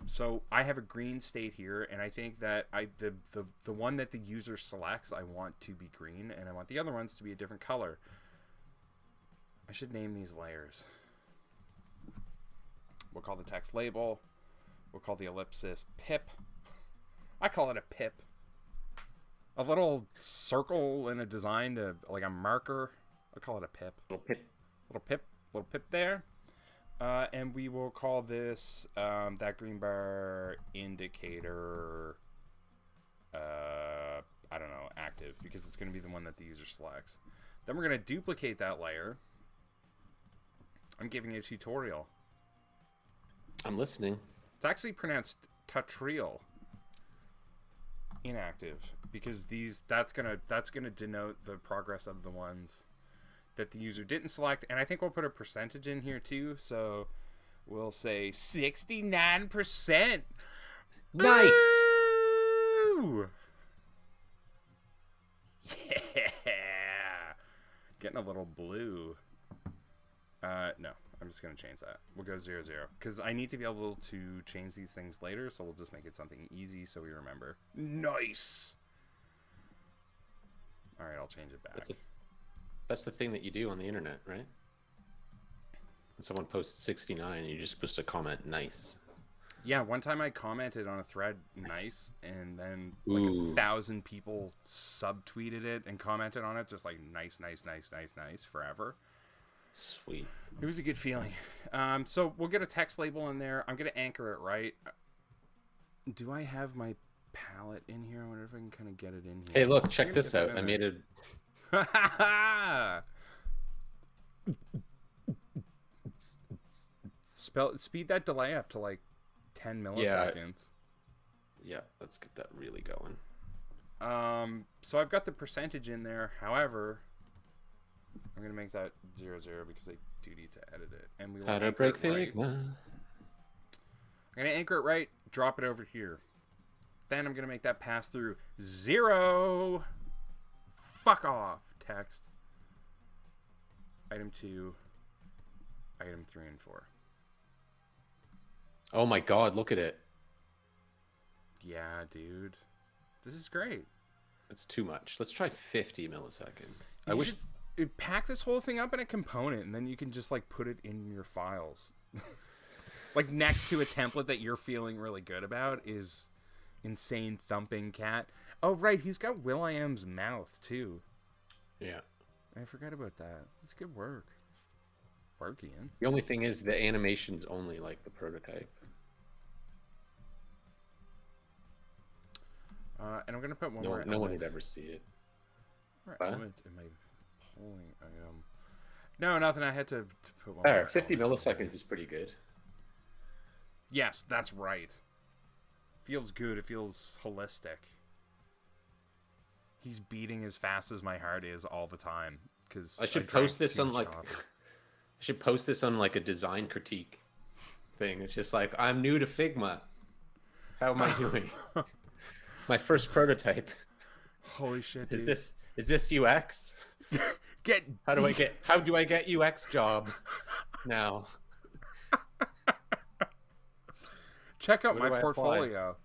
So I have a green state here, and I think that the one that the user selects, I want to be green, and I want the other ones to be a different color. I should name these layers. We'll call the text label. We'll call the ellipsis pip. I call it a pip. A little circle in a design to like a marker. I'll call it a pip. Little pip. Little pip there. And we will call this that green bar indicator. I don't know, active, because it's going to be the one that the user selects. Then we're going to duplicate that layer. I'm giving you a tutorial. I'm listening. It's actually pronounced tutorial. Inactive, because that's gonna denote the progress of the ones that the user didn't select, and I think we'll put a percentage in here too. So we'll say 69%. Nice. Ooh! Yeah, getting a little blue. No, I'm just gonna change that. We'll go 0, 0, because I need to be able to change these things later, so we'll just make it something easy so we remember. Nice. All right, I'll change it back. That's the thing that you do on the internet, right? When someone posts 69, you're just supposed to comment nice. Yeah, one time I commented on a thread nice, and then like 1,000 people subtweeted it and commented on it, just like nice forever. Sweet. It was a good feeling. So we'll get a text label in there. I'm going to anchor it right. Do I have my palette in here? I wonder if I can kind of get it in here. Hey, look, check this out. I made it. Speed that delay up to like 10 milliseconds. Yeah, let's get that really going. So I've got the percentage in there. However, I'm going to make that 0, 0 because I do need to edit it. And we will How to anchor break it right. Figma. I'm going to anchor it right, drop it over here. Then I'm going to make that pass through 0. Fuck off, text. Item 2, item 3 and 4. Oh my god, look at it. Yeah, dude. This is great. That's too much. Let's try 50 milliseconds. I You wish... should pack this whole thing up in a component, and then you can just like put it in your files. Like next to a template that you're feeling really good about is insane thumping cat. Oh right, he's got will.i.am's mouth too. Yeah. I forgot about that. It's good work. Work, Ian. The only thing is the animation's only like the prototype. And I'm gonna put one No, more. no one would ever see it. More Huh? element in my polling item. No, nothing. I had to put one. There, more 50 element in there. milliseconds is pretty good. Yes, that's right. Feels good. It feels holistic. He's beating as fast as my heart is all the time. Because I should post this on like... I should post this on like a design critique thing. It's just like, I'm new to Figma. How am I doing? My first prototype. Holy shit, dude. Is this UX? How do I get UX job now? Check out Where my do I portfolio.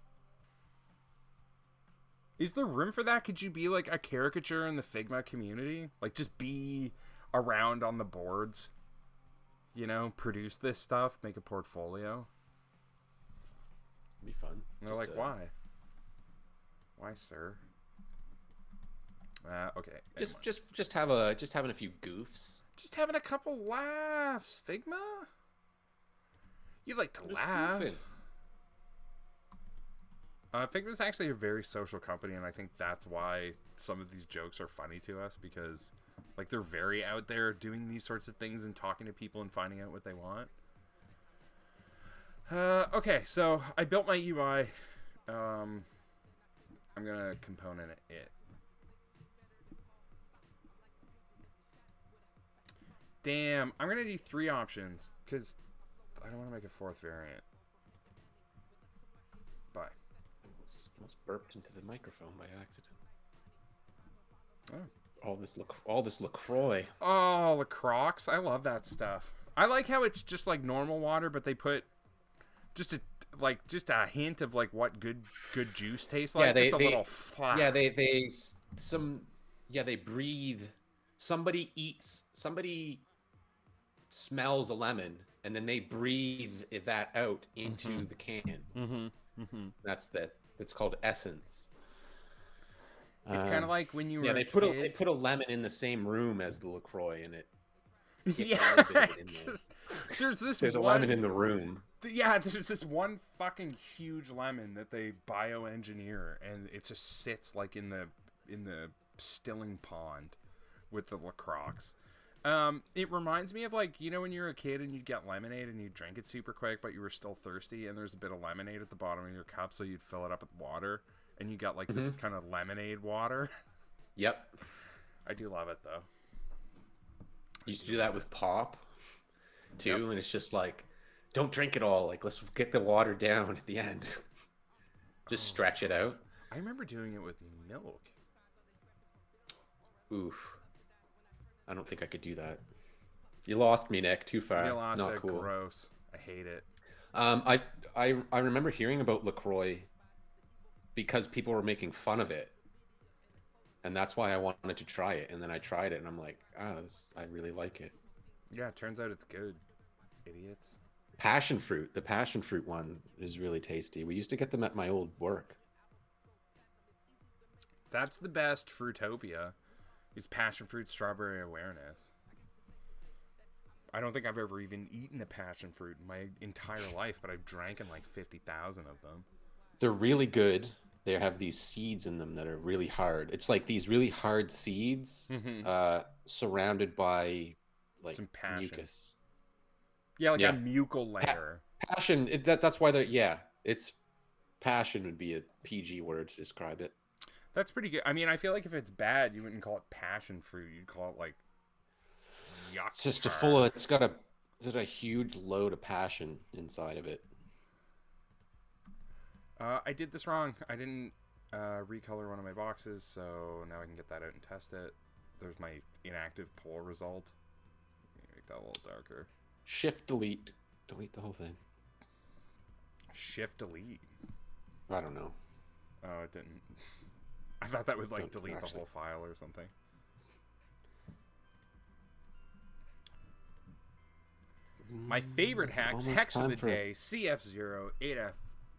Is there room for that? Could you be like a caricature in the Figma community? Like just be around on the boards? You know, produce this stuff, make a portfolio. It'd be fun. And they're like, why? Why, sir? Okay. Just having a few goofs. Just having a couple laughs, Figma. You like to Just laugh. goofing. Figma's actually a very social company, and I think that's why some of these jokes are funny to us, because like they're very out there doing these sorts of things and talking to people and finding out what they want. Okay, so I built my UI. I'm gonna component it. Damn, I'm gonna do 3 options because I don't want to make a 4th variant. Bye. Almost burped into the microphone by accident. Oh. All this LaCroix. Oh, LaCroix. I love that stuff. I like how it's just like normal water, but they put just a hint of like what good juice tastes like. Yeah, just a little. Yeah, they breathe. Somebody smells a lemon, and then they breathe that out into the can. That's called essence. It's kind of like when you were they put a lemon in the same room as the LaCroix, and it. Yeah, there's a lemon in the room. Yeah, there's this one fucking huge lemon that they bioengineer, and it just sits like in the stilling pond with the LaCroix. It reminds me of like, you know, when you're a kid and you'd get lemonade and you'd drink it super quick, but you were still thirsty, and there's a bit of lemonade at the bottom of your cup, so you'd fill it up with water, and you got like this kind of lemonade water. Yep. I do love it though. Used to do that with pop too, and it's just like, don't drink it all. Like, let's get the water down at the end. Just stretch it out. I remember doing it with milk. Oof. I don't think I could do that. You lost me, Nick. Too far. You lost Not it. cool. Gross. I hate it. I remember hearing about LaCroix because people were making fun of it, and that's why I wanted to try it. And then I tried it, and I'm like, I really like it. Yeah, it turns out it's good. Idiots. Passion fruit. The passion fruit one is really tasty. We used to get them at my old work. That's the best Fruitopia. Is passion fruit strawberry awareness. I don't think I've ever even eaten a passion fruit in my entire life, but I've drank in like 50,000 of them. They're really good. They have these seeds in them that are really hard. It's like these really hard seeds surrounded by like some passion. Mucus. Yeah, like a mucal layer. Passion. That's why it's passion would be a PG word to describe it. That's pretty good. I mean, I feel like if it's bad, you wouldn't call it passion fruit. You'd call it like yuck. It's just it's got a huge load of passion inside of it. I did this wrong. I didn't recolor one of my boxes, so now I can get that out and test it. There's my inactive poll result. Let me make that a little darker. Shift delete. Delete the whole thing. Shift delete. I don't know. Oh, it didn't. I thought that would like Don't delete actually. the whole file or something. My favorite It's hacks, almost hex of time the for- day, CF0,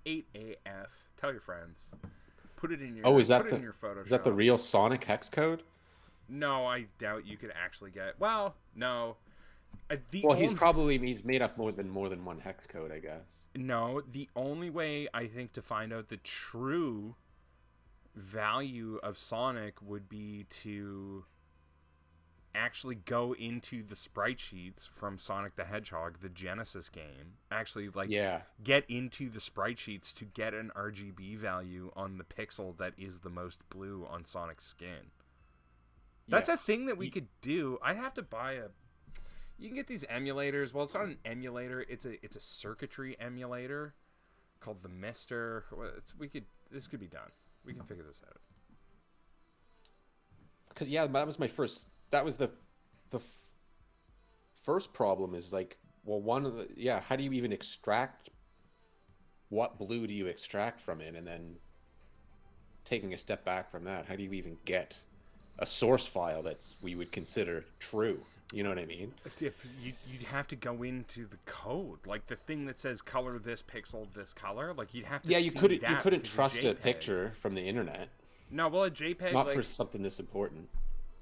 8AF. Tell your friends. Put it in your Oh, is put that it the in your Photoshop. is that the real Sonic hex code? No, I doubt you could actually get. Well, no. He's made up more than one hex code, I guess. No, the only way I think to find out the true value of Sonic would be to actually go into the sprite sheets from Sonic the Hedgehog, the Genesis game. Actually, get into the sprite sheets to get an RGB value on the pixel that is the most blue on Sonic's skin. That's a thing that we could do. I'd have to buy a... You can get these emulators. Well, it's not an emulator. It's a circuitry emulator called the Mister. This could be done. We can figure this out. Because that was my first. That was the first problem. Is like, well, how do you even extract? What blue do you extract from it? And then taking a step back from that, how do you even get a source file we would consider true? You know what I mean? You'd have to go into the code, like the thing that says color this pixel this color. Like you'd have to. Yeah, you couldn't trust a picture from the internet. No, well, a JPEG not for something this important.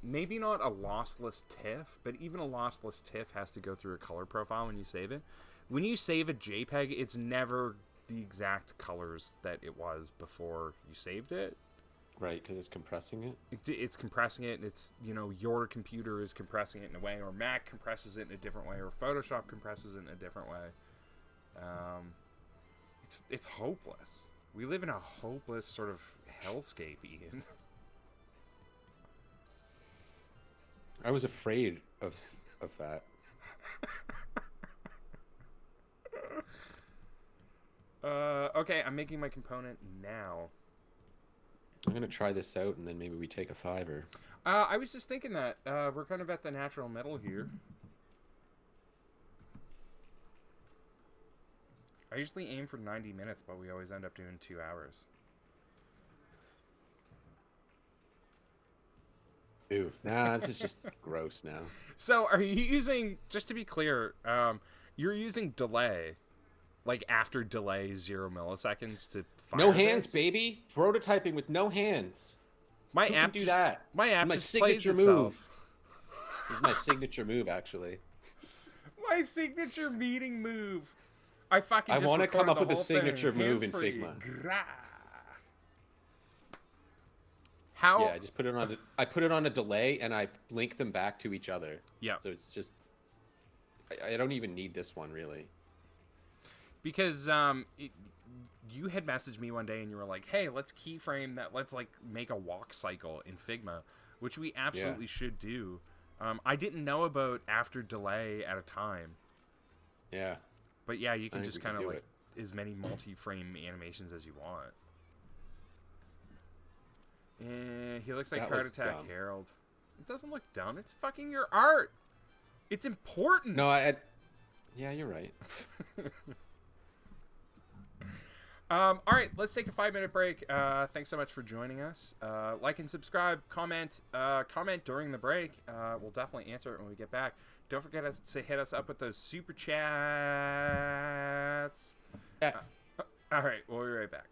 Maybe not a lossless TIFF, but even a lossless TIFF has to go through a color profile when you save it. When you save a JPEG, it's never the exact colors that it was before you saved it. Right, because it's compressing it. It's compressing it. It's, you know, your computer is compressing it in a way, or Mac compresses it in a different way, or Photoshop compresses it in a different way. It's hopeless. We live in a hopeless sort of hellscape, Ian. I was afraid of that. Okay, I'm making my component now. I'm gonna try this out, and then maybe we take a $5. I was just thinking that we're kind of at the natural middle here. I usually aim for 90 minutes, but we always end up doing 2 hours. Ew, nah, this is just gross now. So, are you using, just to be clear, you're using delay, like after delay 0 milliseconds to fire No hands, this? baby. Prototyping with no hands. My Who app can do just, that? My app My just plays signature itself. move. This is my signature move, actually. My signature meeting move. I fucking. I want to come up with a signature move in Figma. How? Yeah, I just put it on. I put it on a delay, and I link them back to each other. Yeah. So it's just. I don't even need this one really. Because you had messaged me one day and you were like, "Hey, let's keyframe that. Let's like make a walk cycle in Figma," which we absolutely should do. I didn't know about after delay at a time. Yeah. But yeah, you can think just we can kind of do like as many multi-frame animations as you want. He looks like That Heart looks Attack dumb. Harold. It doesn't look dumb. It's fucking your art. It's important. No, yeah, you're right. All right, let's take a 5-minute break. Thanks so much for joining us. Like and subscribe, comment during the break. We'll definitely answer it when we get back. Don't forget to hit us up with those super chats. Yeah. All right, we'll be right back.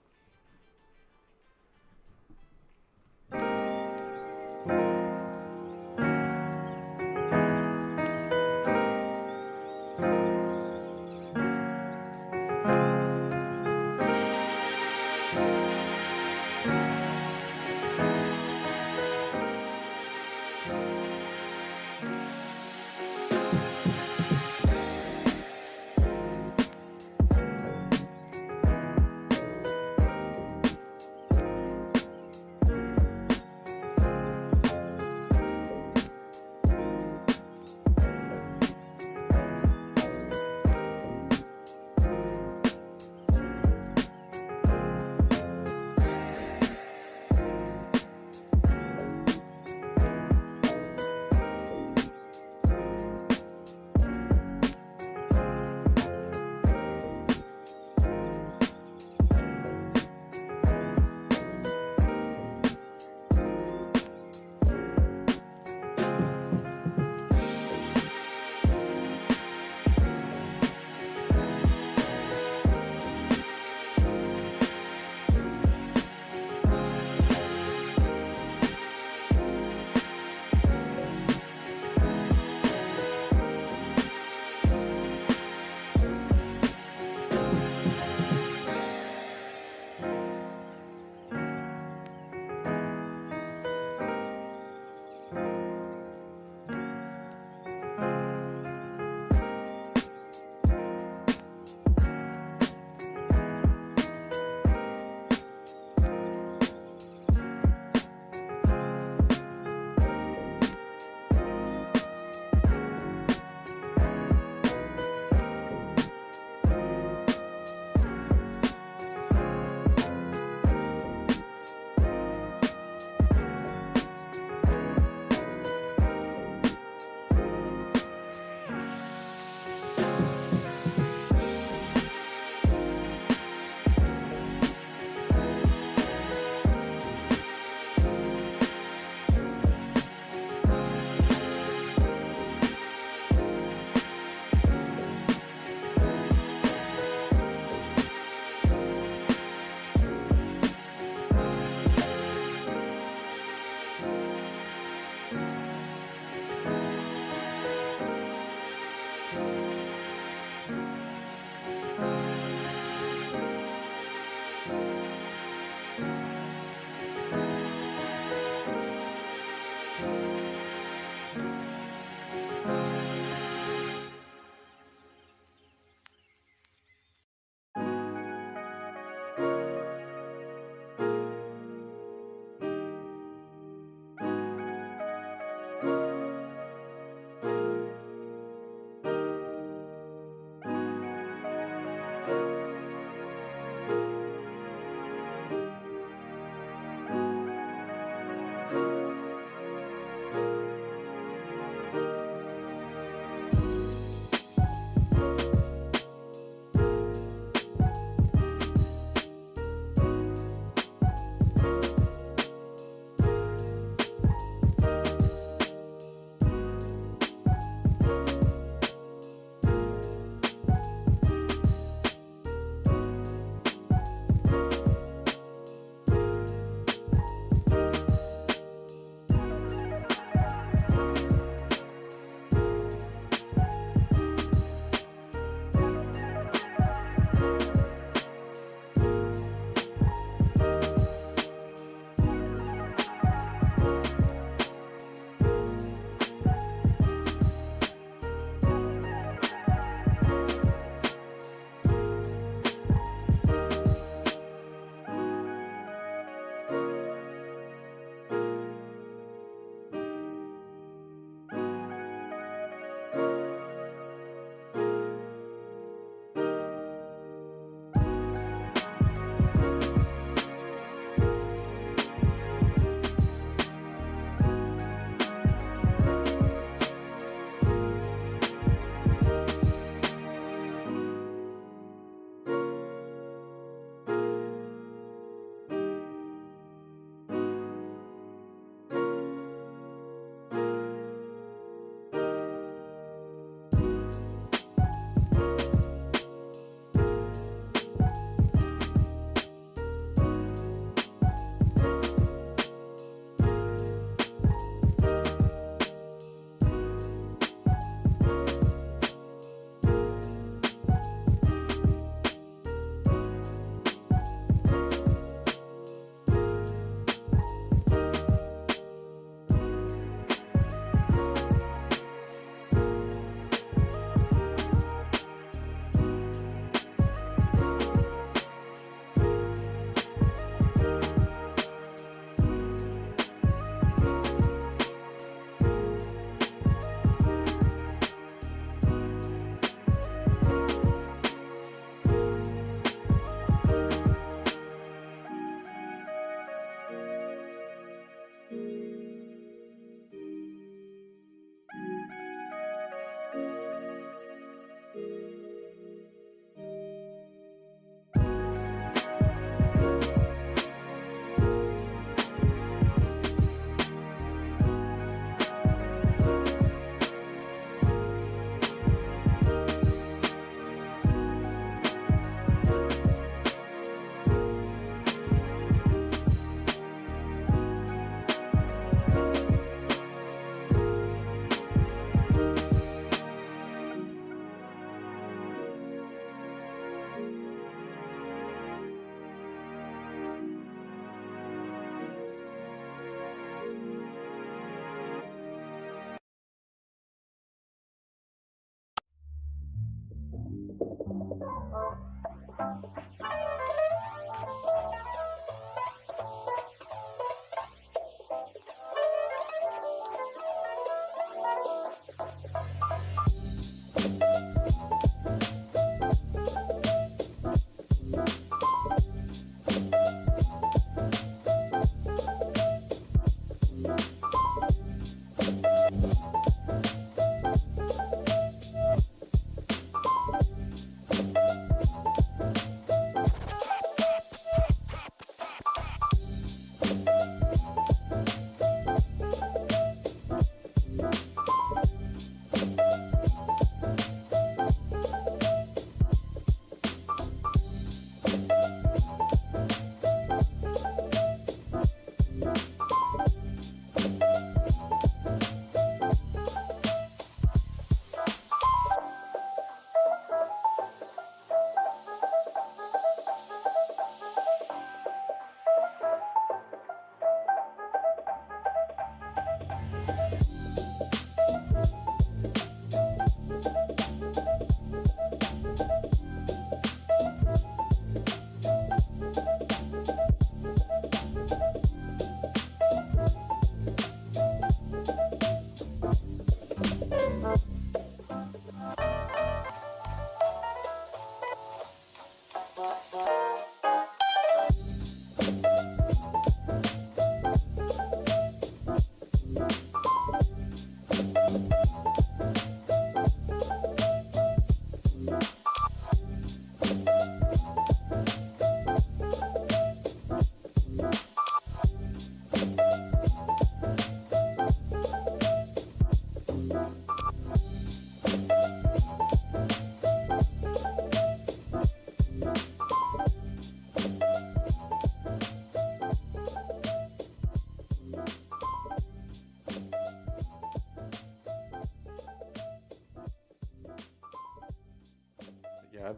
Yeah,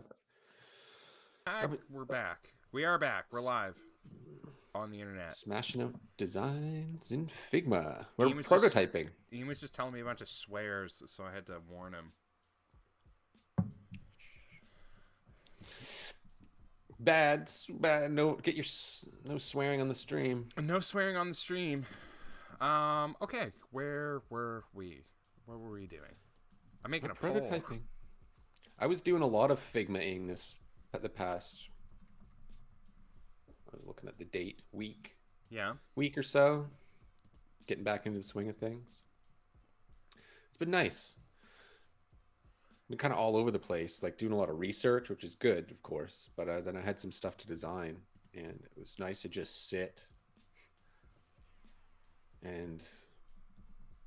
We're back. We are back. We're live on the internet. smashing out designs in Figma. We're Ian was just- prototyping. He was just telling me a bunch of swears, so I had to warn him. Bad. No, no swearing on the stream. No swearing on the stream. Okay. Where were we? What were we doing? I'm making a poll. Prototyping. I was doing a lot of Figma-ing the past. I was looking at the date week or so. Getting back into the swing of things. It's been nice. Been kind of all over the place, like doing a lot of research, which is good, of course. But then I had some stuff to design, and it was nice to just sit and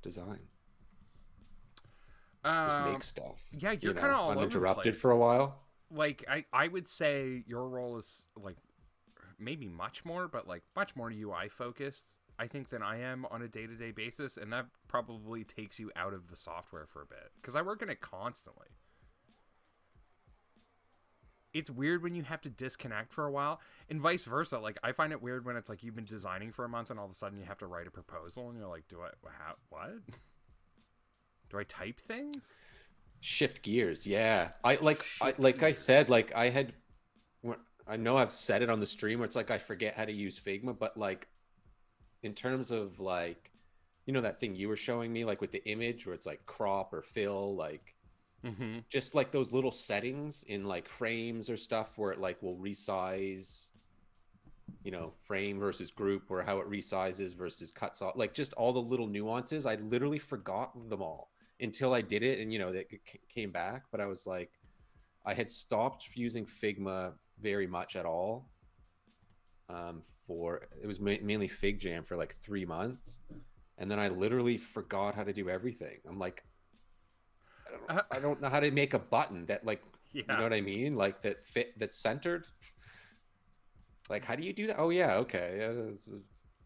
design. Just make stuff. Yeah, you're kind of all over the uninterrupted place. for a while. Like I would say your role is like maybe much more, but like much more UI focused, I think, than I am on a day-to-day basis, and that probably takes you out of the software for a bit because I work in it constantly. It's weird when you have to disconnect for a while, and vice versa. Like I find it weird when it's like you've been designing for a month and all of a sudden you have to write a proposal, and you're like, what? Do I type things? Shift gears, yeah. I said, like I know I've said it on the stream where it's like I forget how to use Figma, but like in terms of like, you know, that thing you were showing me, like with the image where it's like crop or fill, like just like those little settings in like frames or stuff where it like will resize, you know, frame versus group, or how it resizes versus cuts off, like just all the little nuances. I literally forgot them all until I did it, and you know, that came back. But I was like, I had stopped using Figma very much at all. It was mainly FigJam for like 3 months, and then I literally forgot how to do everything. I'm like, I don't know how to make a button that like, you know what I mean, like that's centered. Like, how do you do that? Oh yeah, okay,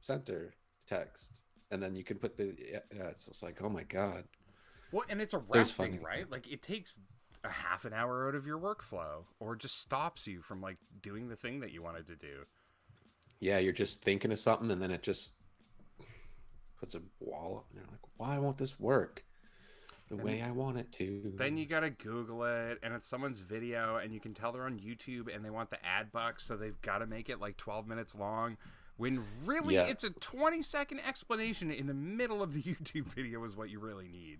center text, and then you can put it's just like, oh my god. Well, and it's a resting, right? Like it takes a half an hour out of your workflow, or just stops you from like doing the thing that you wanted to do. Yeah, you're just thinking of something, and then it just puts a wall up, and you're like, why won't this work? the way I want it to. Then you gotta Google it, and it's someone's video, and you can tell they're on YouTube, and they want the ad bucks, so they've got to make it like 12 minutes long. When really, it's a 20-second explanation in the middle of the YouTube video is what you really need.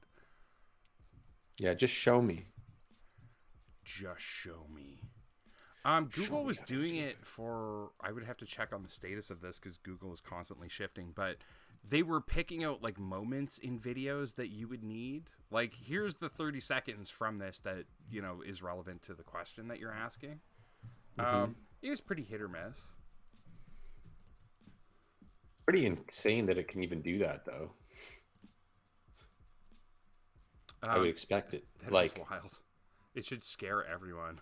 Yeah, just show me. Just show me. Google was doing it for, I would have to check on the status of this because Google is constantly shifting, but they were picking out like moments in videos that you would need. Like, here's the 30 seconds from this that, you know, is relevant to the question that you're asking. It was pretty hit or miss. Pretty insane that it can even do that, though. I would expect it. That like, is wild. It should scare everyone.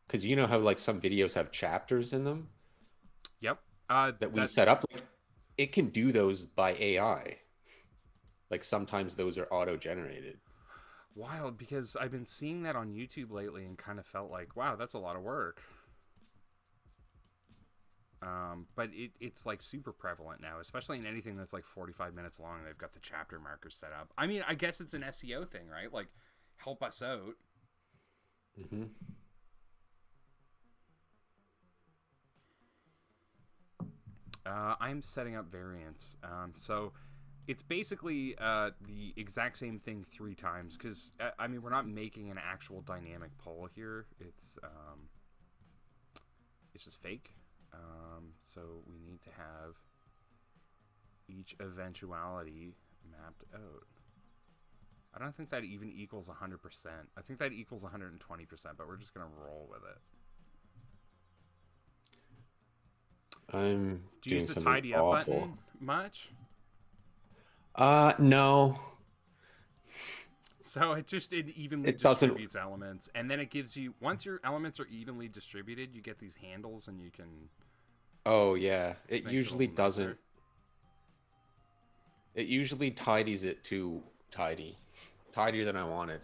Because you know how like some videos have chapters in them? Yep. That we set up. Like, it can do those by AI. Like sometimes those are auto-generated. Wild, because I've been seeing that on YouTube lately and kind of felt like, wow, that's a lot of work. But it's like super prevalent now, especially in anything that's like 45 minutes long. They've got the chapter markers set up. I mean, I guess it's an SEO thing, right? Like, help us out. I'm setting up variants. So it's basically the exact same thing 3 times because, I mean, we're not making an actual dynamic poll here. It's just fake. So we need to have each eventuality mapped out. I don't think that even equals 100%. I think that equals 120%, but we're just going to roll with it. Do you use the tidy up button much? No. So it evenly distributes elements, and then it gives you, once your elements are evenly distributed, you get these handles, and you can. Oh yeah, it usually doesn't. It usually tidies it too tidier than I wanted.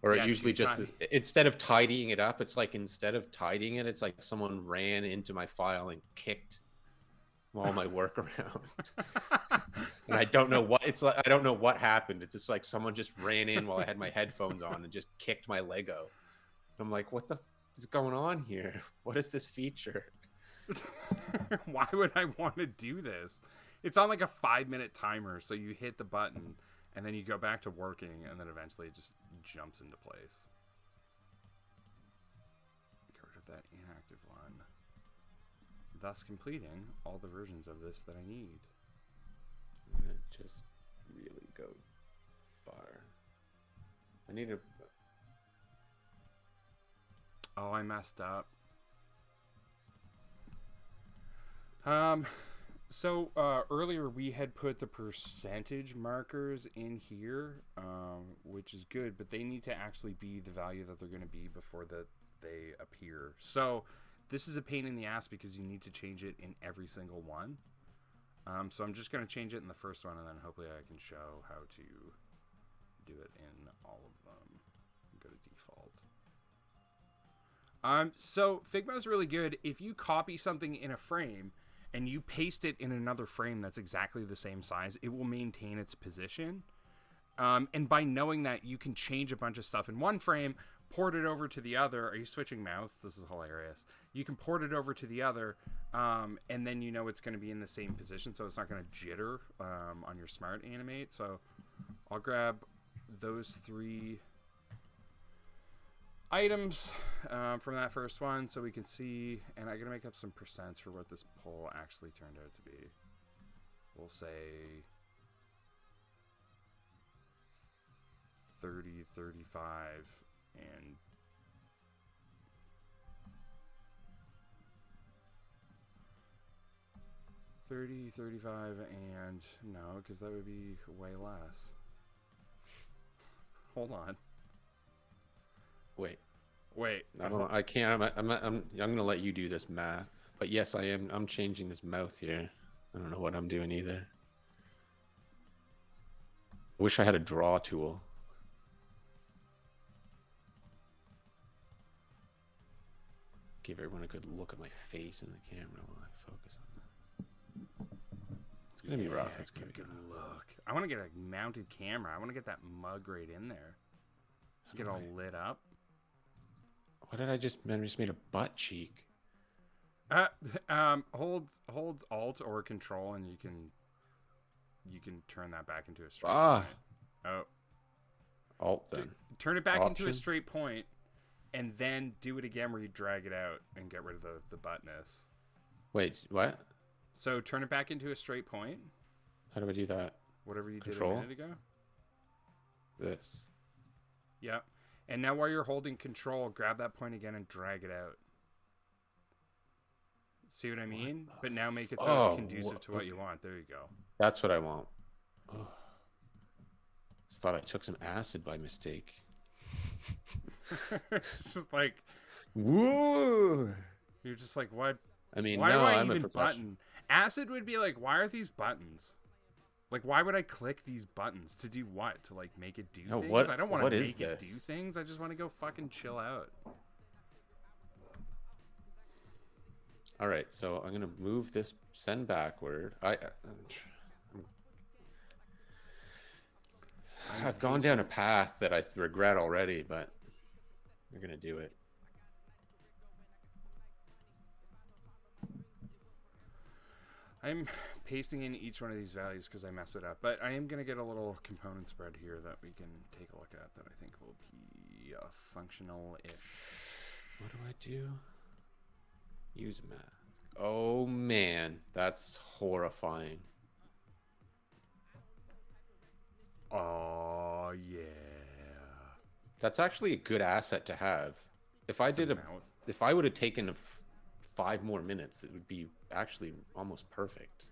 Or it usually just, instead of tidying it up, it's like instead of tidying it, it's like someone ran into my file and kicked all my work around. And I don't know what it's like. I don't know what happened. It's just like someone just ran in while I had my headphones on and just kicked my Lego. I'm like, what the is going on here? What is this feature? Why would I want to do this? It's on like a 5-minute timer, so you hit the button and then you go back to working, and then eventually it just jumps into place. Get rid of that inactive one, thus completing all the versions of this that I need. I'm gonna just really go far. I need to. Oh, I messed up. So earlier we had put the percentage markers in here, which is good, but they need to actually be the value that they're going to be before they appear. So this is a pain in the ass because you need to change it in every single one. So I'm just going to change it in the first one, and then hopefully I can show how to do it in all of them. Go to default. So Figma is really good. If you copy something in a frame and you paste it in another frame that's exactly the same size, it will maintain its position. And by knowing that, you can change a bunch of stuff in one frame, port it over to the other. Are you switching mouth? This is hilarious. You can port it over to the other, and then you know it's going to be in the same position, so it's not going to jitter on your Smart Animate. So I'll grab those 3 items from that first one so we can see, and I'm going to make up some percents for what this poll actually turned out to be. We'll say 30, 35, and 30, 35, and no, because that would be way less. Hold on. Wait. I can't. I'm gonna let you do this math. But yes, I am. I'm changing this mouth here. I don't know what I'm doing either. I wish I had a draw tool. Give everyone a good look at my face in the camera while I focus on that. It's gonna be rough. It's Get gonna a be good rough. look. I want to get a mounted camera. I want to get that mug right in there. Get all lit up. What did I just made a butt cheek? Hold Alt or Control, and you can turn that back into a straight Ah, point. Oh, Alt then. turn it back into a Option? straight point, and then do it again where you drag it out and get rid of the buttness. Wait, what? So turn it back into a straight point. How do I do that? Whatever you Control? did a minute ago. This. Yep. And now while you're holding Control, grab that point again and drag it out. See what I mean? But now make it so it's conducive to what you want. There you go. That's what I want. Oh. Just thought I took some acid by mistake. It's just like, woo! you're just like, what? I mean, Why no, do I I'm a even professional. button? Acid would be like, why are these buttons? Like, why would I click these buttons? To do what? To, like, make it do No, things? what- I don't want what to is make it do this? things. I just want to go fucking chill out. All right, so I'm gonna move this send backward. I've gone down a path that I regret already, but we're gonna do it. I'm pasting in each one of these values because I mess it up. But I am going to get a little component spread here that we can take a look at that I think will be functional-ish. What do I do? Use mask. Oh man, that's horrifying. Oh, yeah. That's actually a good asset to have. If I did Mouth. if I would have taken 5 more minutes, it would be actually almost perfect.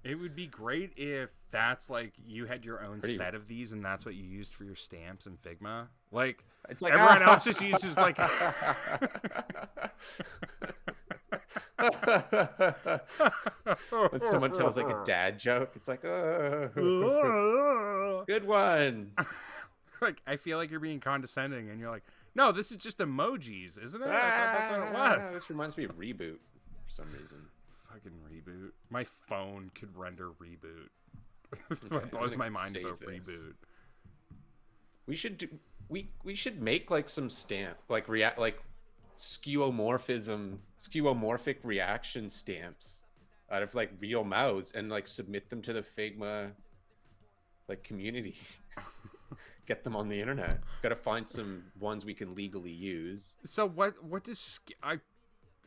It would be great if that's like you had your own Pretty- set of these and that's what you used for your stamps in Figma. Like, It's like everyone else just uses like when someone tells like a dad joke, it's like, good one. like, I feel like you're being condescending and you're like, no, this is just emojis, isn't it? I thought that's what it was. This reminds me of Reboot for some reason. Fucking Reboot. My phone could render Reboot. This is Okay, what blows I'm my gonna mind save about this. Reboot. We should do we should make like some stamp like skeuomorphic reaction stamps out of like real mouths and like submit them to the Figma like community. Get them on the internet. Got to find some ones we can legally use. So what is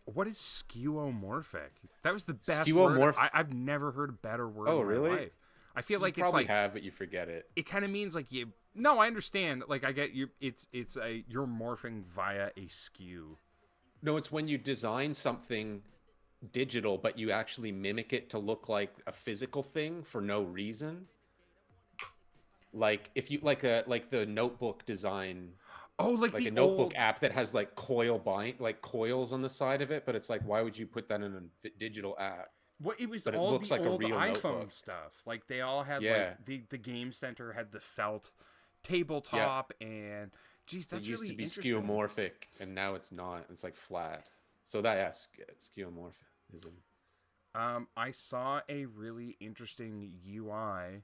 skeuomorphic? That was the best Skeuomorph- word. I've never heard a better word Oh, in my really? life. I feel You like it's probably like have, but you forget it. it kind of means like you. No, I understand. Like I get you. It's you're morphing via a skew. No, it's when you design something digital, but you actually mimic it to look like a physical thing for no reason. Like if you like the notebook design, Oh, like like the a notebook old. app that has like coils on the side of it, but it's like, why would you put that in a digital app? What it was but it all looks the like a old real iPhone notebook. stuff. Like they all had Yeah. like the game center had the felt tabletop and geez, that's it used really to be interesting. skeuomorphic, and now it's not. It's like flat. So that skeuomorphism. I saw a really interesting UI.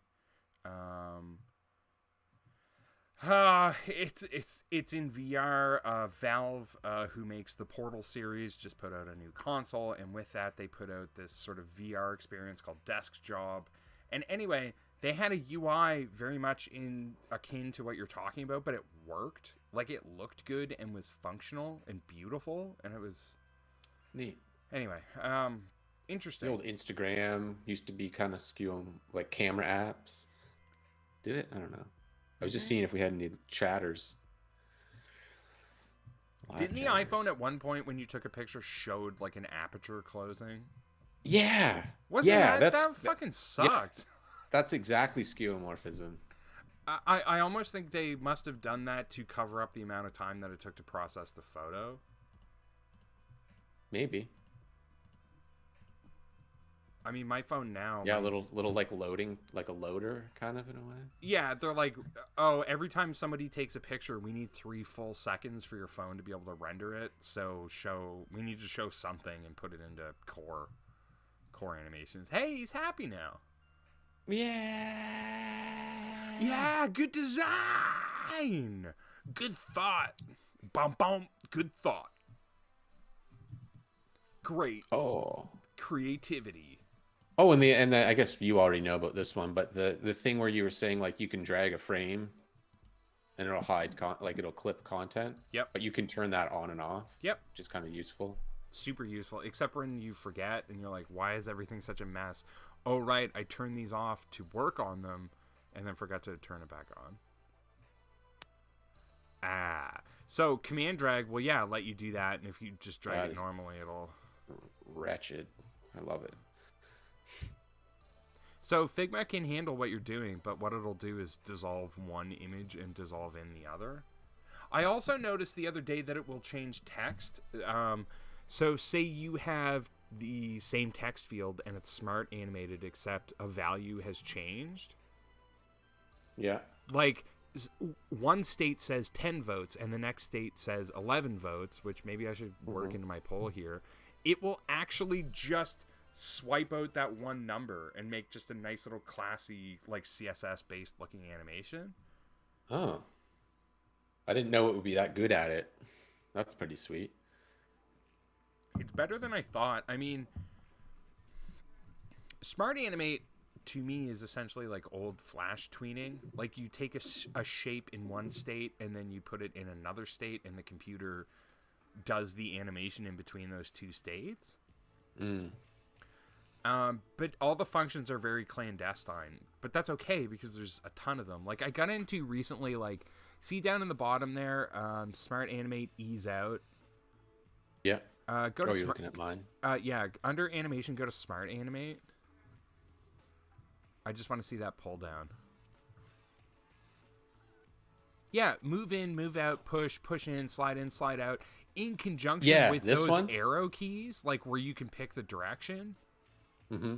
It's in VR. Valve, who makes the Portal series, just put out a new console, and with that, they put out this sort of VR experience called Desk Job. And anyway, they had a UI very much akin to what you're talking about, but it worked. Like it looked good and was functional and beautiful, and it was Neat. anyway. The Interesting. old Instagram used to be kind of like camera apps. Did it? I don't know. I was just seeing if we had any chatters. Live Didn't the chatters. iPhone at one point, when you took a picture, showed like an aperture closing? Yeah. Wasn't yeah, that fucking sucked? That's exactly skeuomorphism. I almost think they must have done that to cover up the amount of time that it took to process the photo. Maybe. I mean, my phone now. Yeah, a little like loading, like a loader kind of in a way. Yeah, they're like, oh, every time somebody takes a picture, we need 3 full seconds for your phone to be able to render it. So we need to show something and put it into core animations. Hey, he's happy now. Yeah. Yeah, good design. Good thought. Bum bum. Good thought. Great Oh. creativity. Oh, and I guess you already know about this one, but the thing where you were saying like you can drag a frame and it'll hide like it'll clip content, Yep. but you can turn that on and off, Yep. which is kind of useful. Super useful, except when you forget and you're like, why is everything such a mess? Oh, right, I turned these off to work on them and then forgot to turn it back on. Ah. So command drag will, yeah, let you do that. And if you just drag it normally, it'll... Wretched. I love it. So Figma can handle what you're doing, but what it'll do is dissolve one image and dissolve in the other. I also noticed the other day that it will change text. So say you have the same text field and it's smart animated, except a value has changed. Yeah. Like one state says 10 votes and the next state says 11 votes, which maybe I should work into my poll here. It will actually just swipe out that one number and make just a nice little classy, like CSS based looking animation. Oh. I didn't know it would be that good at it. That's pretty sweet. It's better than I thought. I mean, Smart Animate to me is essentially like old Flash tweening. Like you take a shape in one state and then you put it in another state and the computer does the animation in between those two states. But all the functions are very clandestine. But that's okay because there's a ton of them. Like I got into recently, like, see down in the bottom there, Smart Animate Ease Out. Yeah. Go to you're looking at mine. Yeah, under animation, go to Smart Animate. I just want to see that pull down. Yeah, move in, move out, push in, slide out. In conjunction with those arrow keys, like where you can pick the direction. Mm-hmm.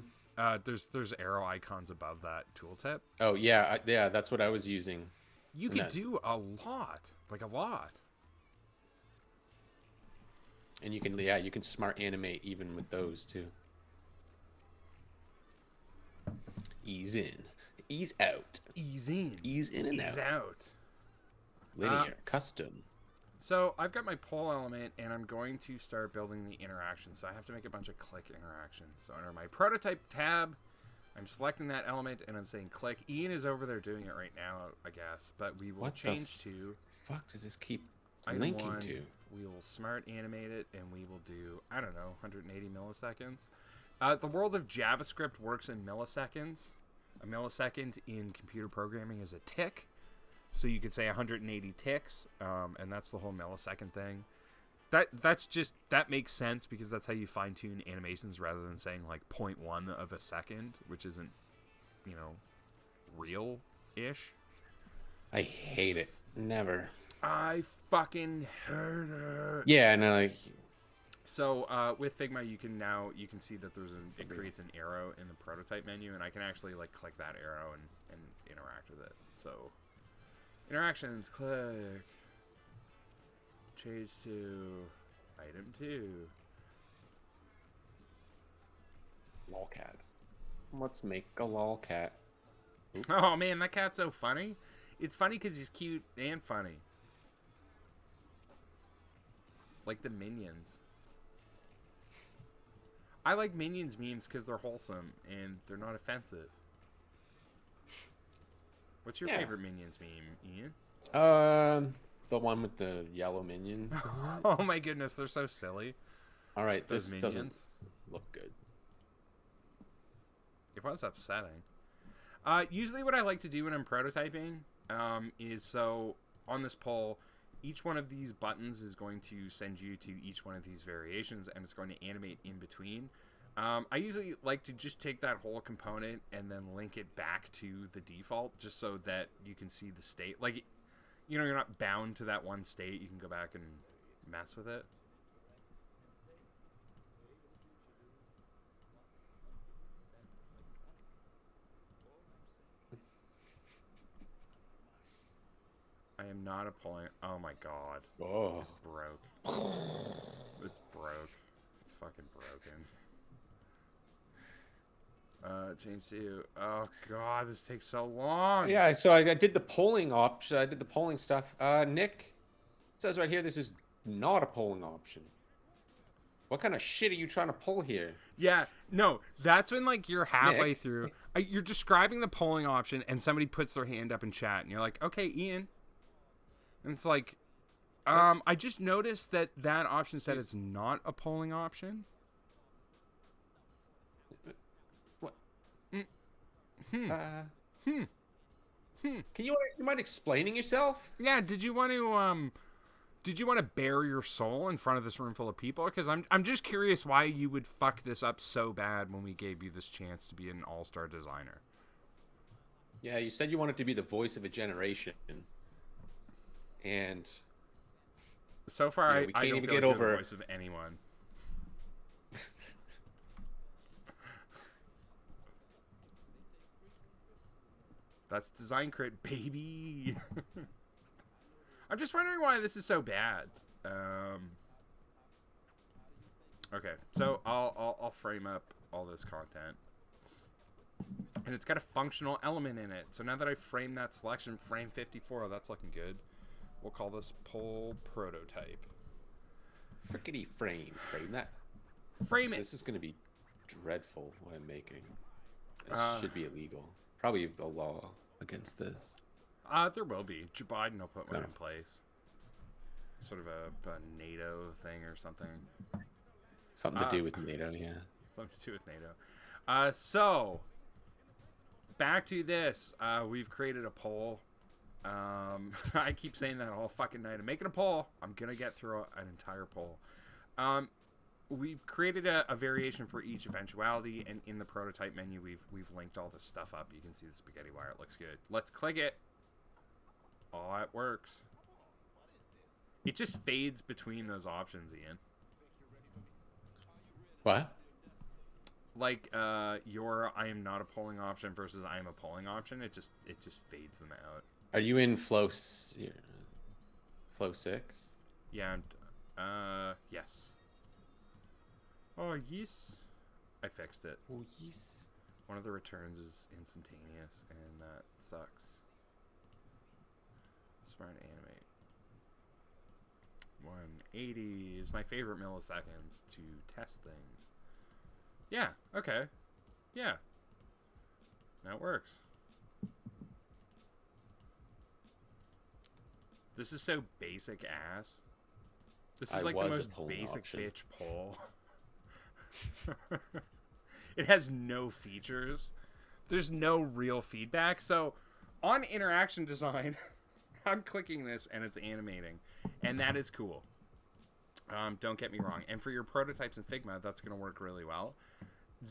There's arrow icons above that tooltip. Oh yeah, yeah, that's what I was using. You could do a lot, like a lot. And you can smart animate even with those too. Ease in, ease out. Ease in. Ease in and ease out. Linear, custom. So I've got my poll element and I'm going to start building the interaction. So I have to make a bunch of click interactions. So under my prototype tab, I'm selecting that element and I'm saying click. Ian is over there doing it right now, I guess. But we will change to... fuck does this keep item linking 1, to? We will smart animate it and we will do, I don't know, 180 milliseconds. The world of JavaScript works in milliseconds. A millisecond in computer programming is a tick. So you could say 180 ticks, and that's the whole millisecond thing. That makes sense because that's how you fine tune animations rather than saying like 0.1 of a second, which isn't, real-ish. I hate it. Never. I fucking hate it. Yeah, no. Like... So with Figma, you can see that it creates an arrow in the prototype menu, and I can actually like click that arrow and interact with it. So. Interactions, click. Change to item 2. Lolcat. Let's make a lolcat. Oh man, that cat's so funny. It's funny because he's cute and funny. Like the Minions. I like Minions memes because they're wholesome and they're not offensive. What's your favorite Minions meme, Ian? The one with the yellow minions. Oh my goodness, they're so silly. All right, Those this minions doesn't look good. It was upsetting. Usually what I like to do when I'm prototyping is, so on this poll, each one of these buttons is going to send you to each one of these variations, and it's going to animate in between. I usually like to just take that whole component and then link it back to the default just so that you can see the state. Like, you're not bound to that one state. You can go back and mess with it. I am not applying. Oh my god. Oh. It's broke. It's broke. It's fucking broken. Change to. Oh god, this takes so long. Yeah, so I did the polling option. I did the polling stuff. Nick says right here, this is not a polling option. What kind of shit are you trying to pull here? Yeah, no, that's when like you're halfway Nick? through. You're describing the polling option, and somebody puts their hand up in chat, and you're like, "Okay, Ian," and it's like, I just noticed that option said it's not a polling option. What? Hmm. Can you mind explaining yourself? Yeah, did you want to bare your soul in front of this room full of people? Because I'm just curious why you would fuck this up so bad when we gave you this chance to be an all-star designer. Yeah, you said you wanted to be the voice of a generation, and so far we can't I don't even feel get like over you're the voice of anyone. That's design crit, baby. I'm just wondering why this is so bad. Okay, so I'll frame up all this content, and it's got a functional element in it. So now that I framed that selection, frame 54, that's looking good. We'll call this poll prototype. frickety frame that. Frame it. This is going to be dreadful. What I'm making. This should be illegal. Probably a law against this. There will be. Joe Biden will put one in place. Sort of a NATO thing or something. Something to do with NATO, yeah. Something to do with NATO. So, back to this. We've created a poll. I keep saying that all fucking night. I'm making a poll. I'm going to get through an entire poll. We've created a variation for each eventuality, and in the prototype menu, we've linked all this stuff up. You can see the spaghetti wire. It looks good. Let's click it. Oh, it works. It just fades between those options, Ian. What? Like your I am not a polling option versus I am a polling option. It just fades them out. Are you in flow 6? Yeah. Yes. Oh yes. I fixed it. Oh yes. One of the returns is instantaneous, and that sucks. Smart animate. 180 is my favorite milliseconds to test things. Yeah, okay. Yeah. That works. This is so basic ass. This is like the most basic bitch poll. It has no features. There's no real feedback. So on interaction design, I'm clicking this and it's animating, and that is cool. Don't get me wrong. And for your prototypes in Figma, that's going to work really well.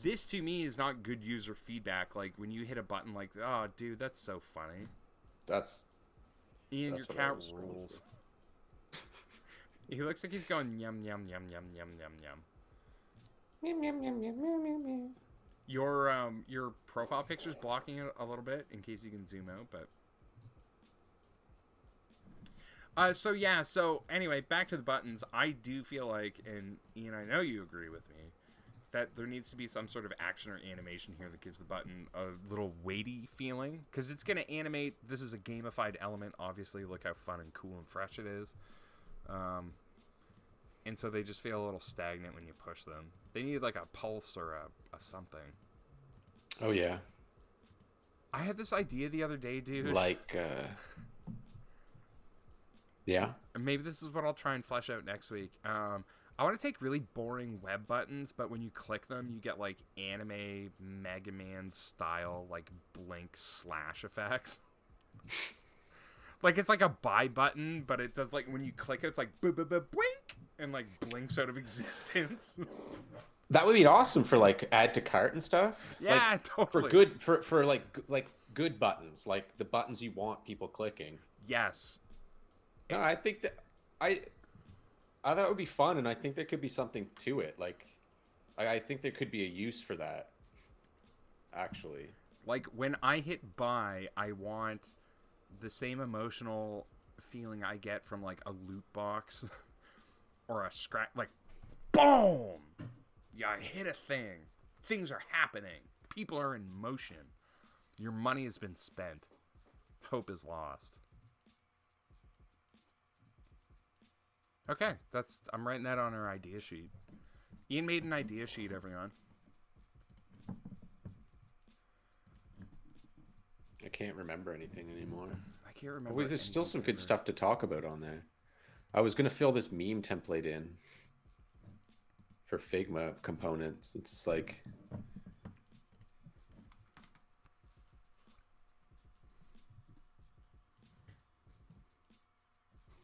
This to me is not good user feedback. Like when you hit a button like, oh dude, that's so funny. Ian, your cat rules. He looks like he's going yum yum yum yum yum yum yum. Yum yum yum yum yum yum yum. Your profile picture's blocking it a little bit in case you can zoom out, but so anyway, back to the buttons. I do feel like, and Ian, I know you agree with me, that there needs to be some sort of action or animation here that gives the button a little weighty feeling, because it's going to animate. This is a gamified element, obviously. Look how fun and cool and fresh it is. And so they just feel a little stagnant when you push them. They need like a pulse or a something. Oh yeah. I had this idea the other day, dude. Like, yeah. Maybe this is what I'll try and flesh out next week. I want to take really boring web buttons, but when you click them, you get like anime Mega Man style like blink slash effects. Like it's like a buy button, but it does like when you click it, it's like blink and like blinks out of existence. That would be awesome for like add to cart and stuff. Yeah, like, totally. For like good buttons, like the buttons you want people clicking. Yes. No, I think that I thought it would be fun, and I think there could be something to it. Like, I think there could be a use for that. Actually, like when I hit buy, I want the same emotional feeling I get from like a loot box or a scratch. Like, boom! Yeah, I hit a thing. Things are happening. People are in motion. Your money has been spent. Hope is lost. Okay, I'm writing that on our idea sheet. Ian made an idea sheet, everyone. I can't remember anything anymore. I can't remember. There's still some good ever. stuff to talk about on there. I was gonna fill this meme template in for Figma components. It's just like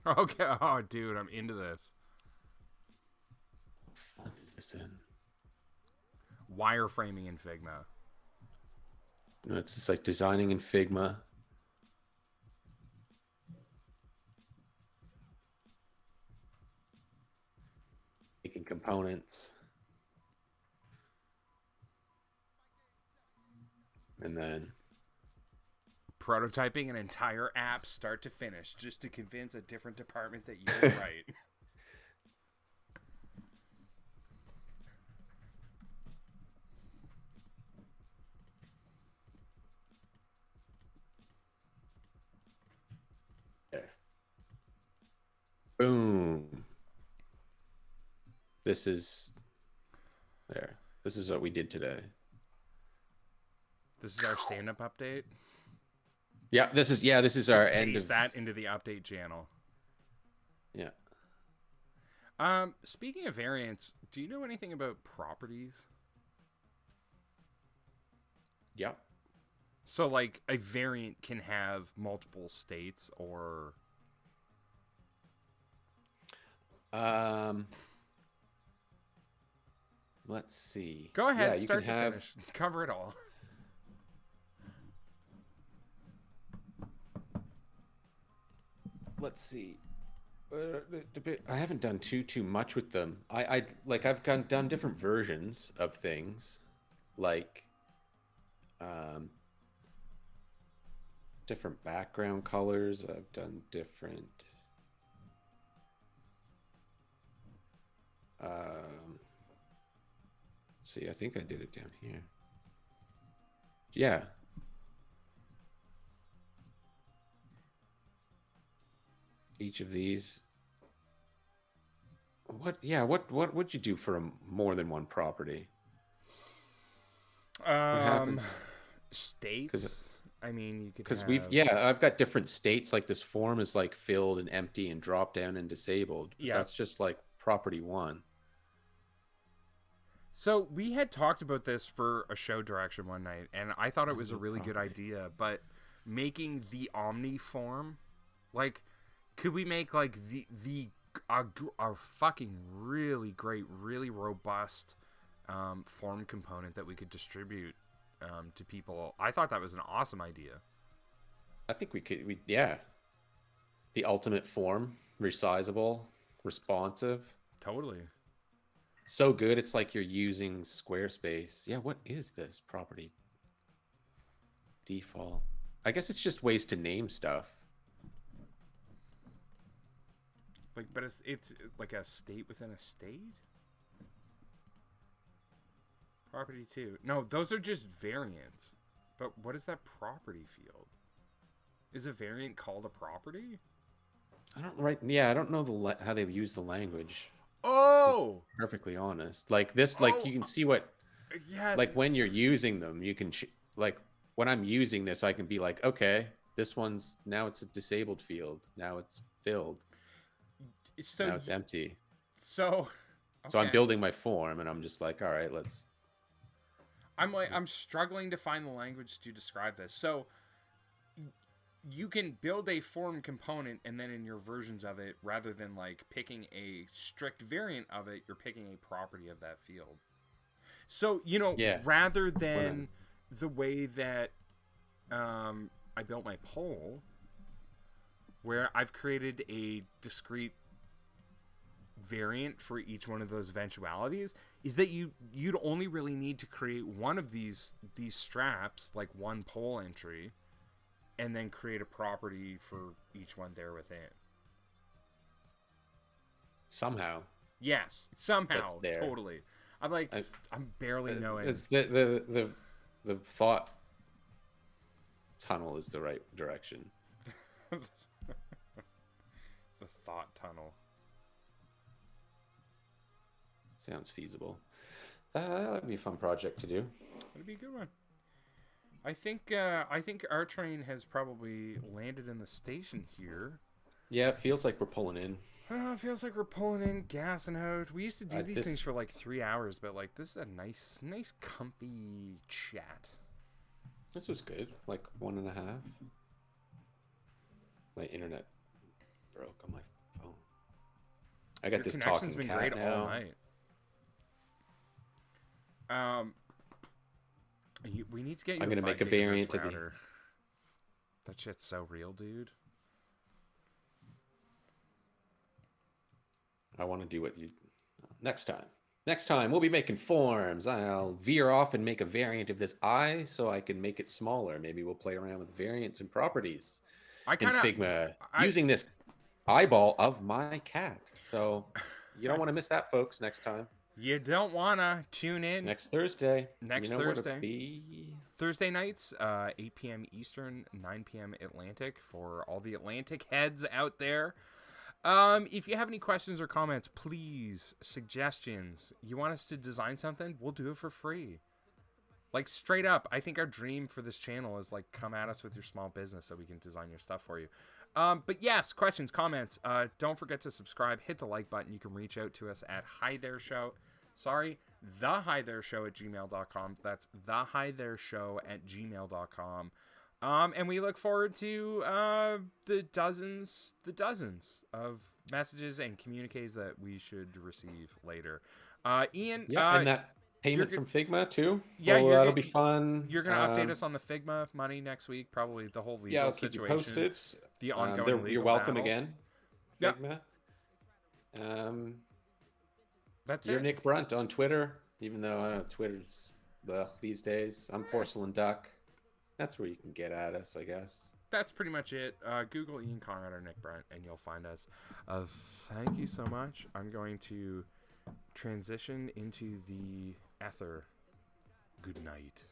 Okay. Oh, dude, I'm into this. what is this in? Wireframing in Figma. No, it's just like designing in Figma. Making components. And then Prototyping an entire app start to finish just to convince a different department that you were right. there. Boom. This is there. This is what we did today. This is our stand-up update. Yeah, this is our end Paste of that into the update channel. yeah. Speaking of variants, do you know anything about properties? Yep. So, like, a variant can have multiple states, or Let's see. go ahead, Yeah, you start can to have finish, cover it all. let's see. I haven't done too much with them. I've done different versions of things, like different background colors. I've done different. See, I think I did it down here. Yeah. Each of these. What would you do for more than one property? What happens? States. I mean, you could Because have... I've got different states. Like this form is like filled and empty and drop down and disabled. Yeah. That's just like property one. So we had talked about this for a show direction one night, and I thought it was a really good idea. But making the Omni form, like, could we make like a fucking really great, really robust form component that we could distribute to people? I thought that was an awesome idea. I think we could. The ultimate form, resizable, responsive. Totally. So good, it's like you're using Squarespace. Yeah, what is this property? Default. I guess it's just ways to name stuff. Like, but it's like a state within a state? Property 2. No, those are just variants. But what is that property field? Is a variant called a property? I don't know how they use the language. Oh! Perfectly honest. Like this, like you can see what, Yes. like when you're using them, you can, like when I'm using this, I can be like, okay, this one's, now it's a disabled field. Now it's filled. So now it's empty. So, okay. So I'm building my form and I'm just like, all right, let's. I'm struggling to find the language to describe this. So you can build a form component, and then in your versions of it, rather than like picking a strict variant of it, you're picking a property of that field. So, rather than the way that I built my poll, where I've created a discrete variant for each one of those eventualities, is that you'd only really need to create one of these straps, like one poll entry, and then create a property for each one there within. Somehow. Yes, somehow, totally. I'm barely knowing. It's the the thought tunnel is the right direction. The thought tunnel. Sounds feasible. That'd be a fun project to do. It'd be a good one. I think our train has probably landed in the station here. Yeah, it feels like we're pulling in. It feels like we're pulling in, gassing out. We used to do these things for like 3 hours, but like this is a nice, comfy chat. This was good. Like 1.5. My internet broke on my phone. I got Your this connection's talking been cat great now. all night. We need to get you. I'm gonna make a 5 gigahertz variant of the. router. That shit's so real, dude. I want to do what you next time. Next time we'll be making forms. I'll veer off and make a variant of this eye so I can make it smaller. Maybe we'll play around with variants and properties in Figma using this eyeball of my cat. So you don't want to miss that, folks, next time. You don't want to tune in. Next Thursday. Next you know Thursday. Where to be. Thursday nights, 8 p.m. Eastern, 9 p.m. Atlantic for all the Atlantic heads out there. If you have any questions or comments, please, suggestions, you want us to design something, we'll do it for free. Like, straight up, I think our dream for this channel is, like, come at us with your small business so we can design your stuff for you. But yes, questions, comments, don't forget to subscribe, hit the like button. You can reach out to us at thehithereshow@gmail.com. That's thehithereshow@gmail.com. And we look forward to the dozens of messages and communiques that we should receive later. Ian, and that payment from Figma too. Yeah, well, that'll be fun. You're gonna update us on the Figma money next week, probably the whole legal I'll keep situation. you posted. The ongoing legal you're welcome battle. again, Figma. That's you're it. Nick Brunt on Twitter, even though I don't know Twitter's these days. I'm Porcelain Duck. That's where you can get at us, I guess. That's pretty much it. Google Ian Conrad or Nick Brunt, and you'll find us. Thank you so much. I'm going to transition into the ether. Good night.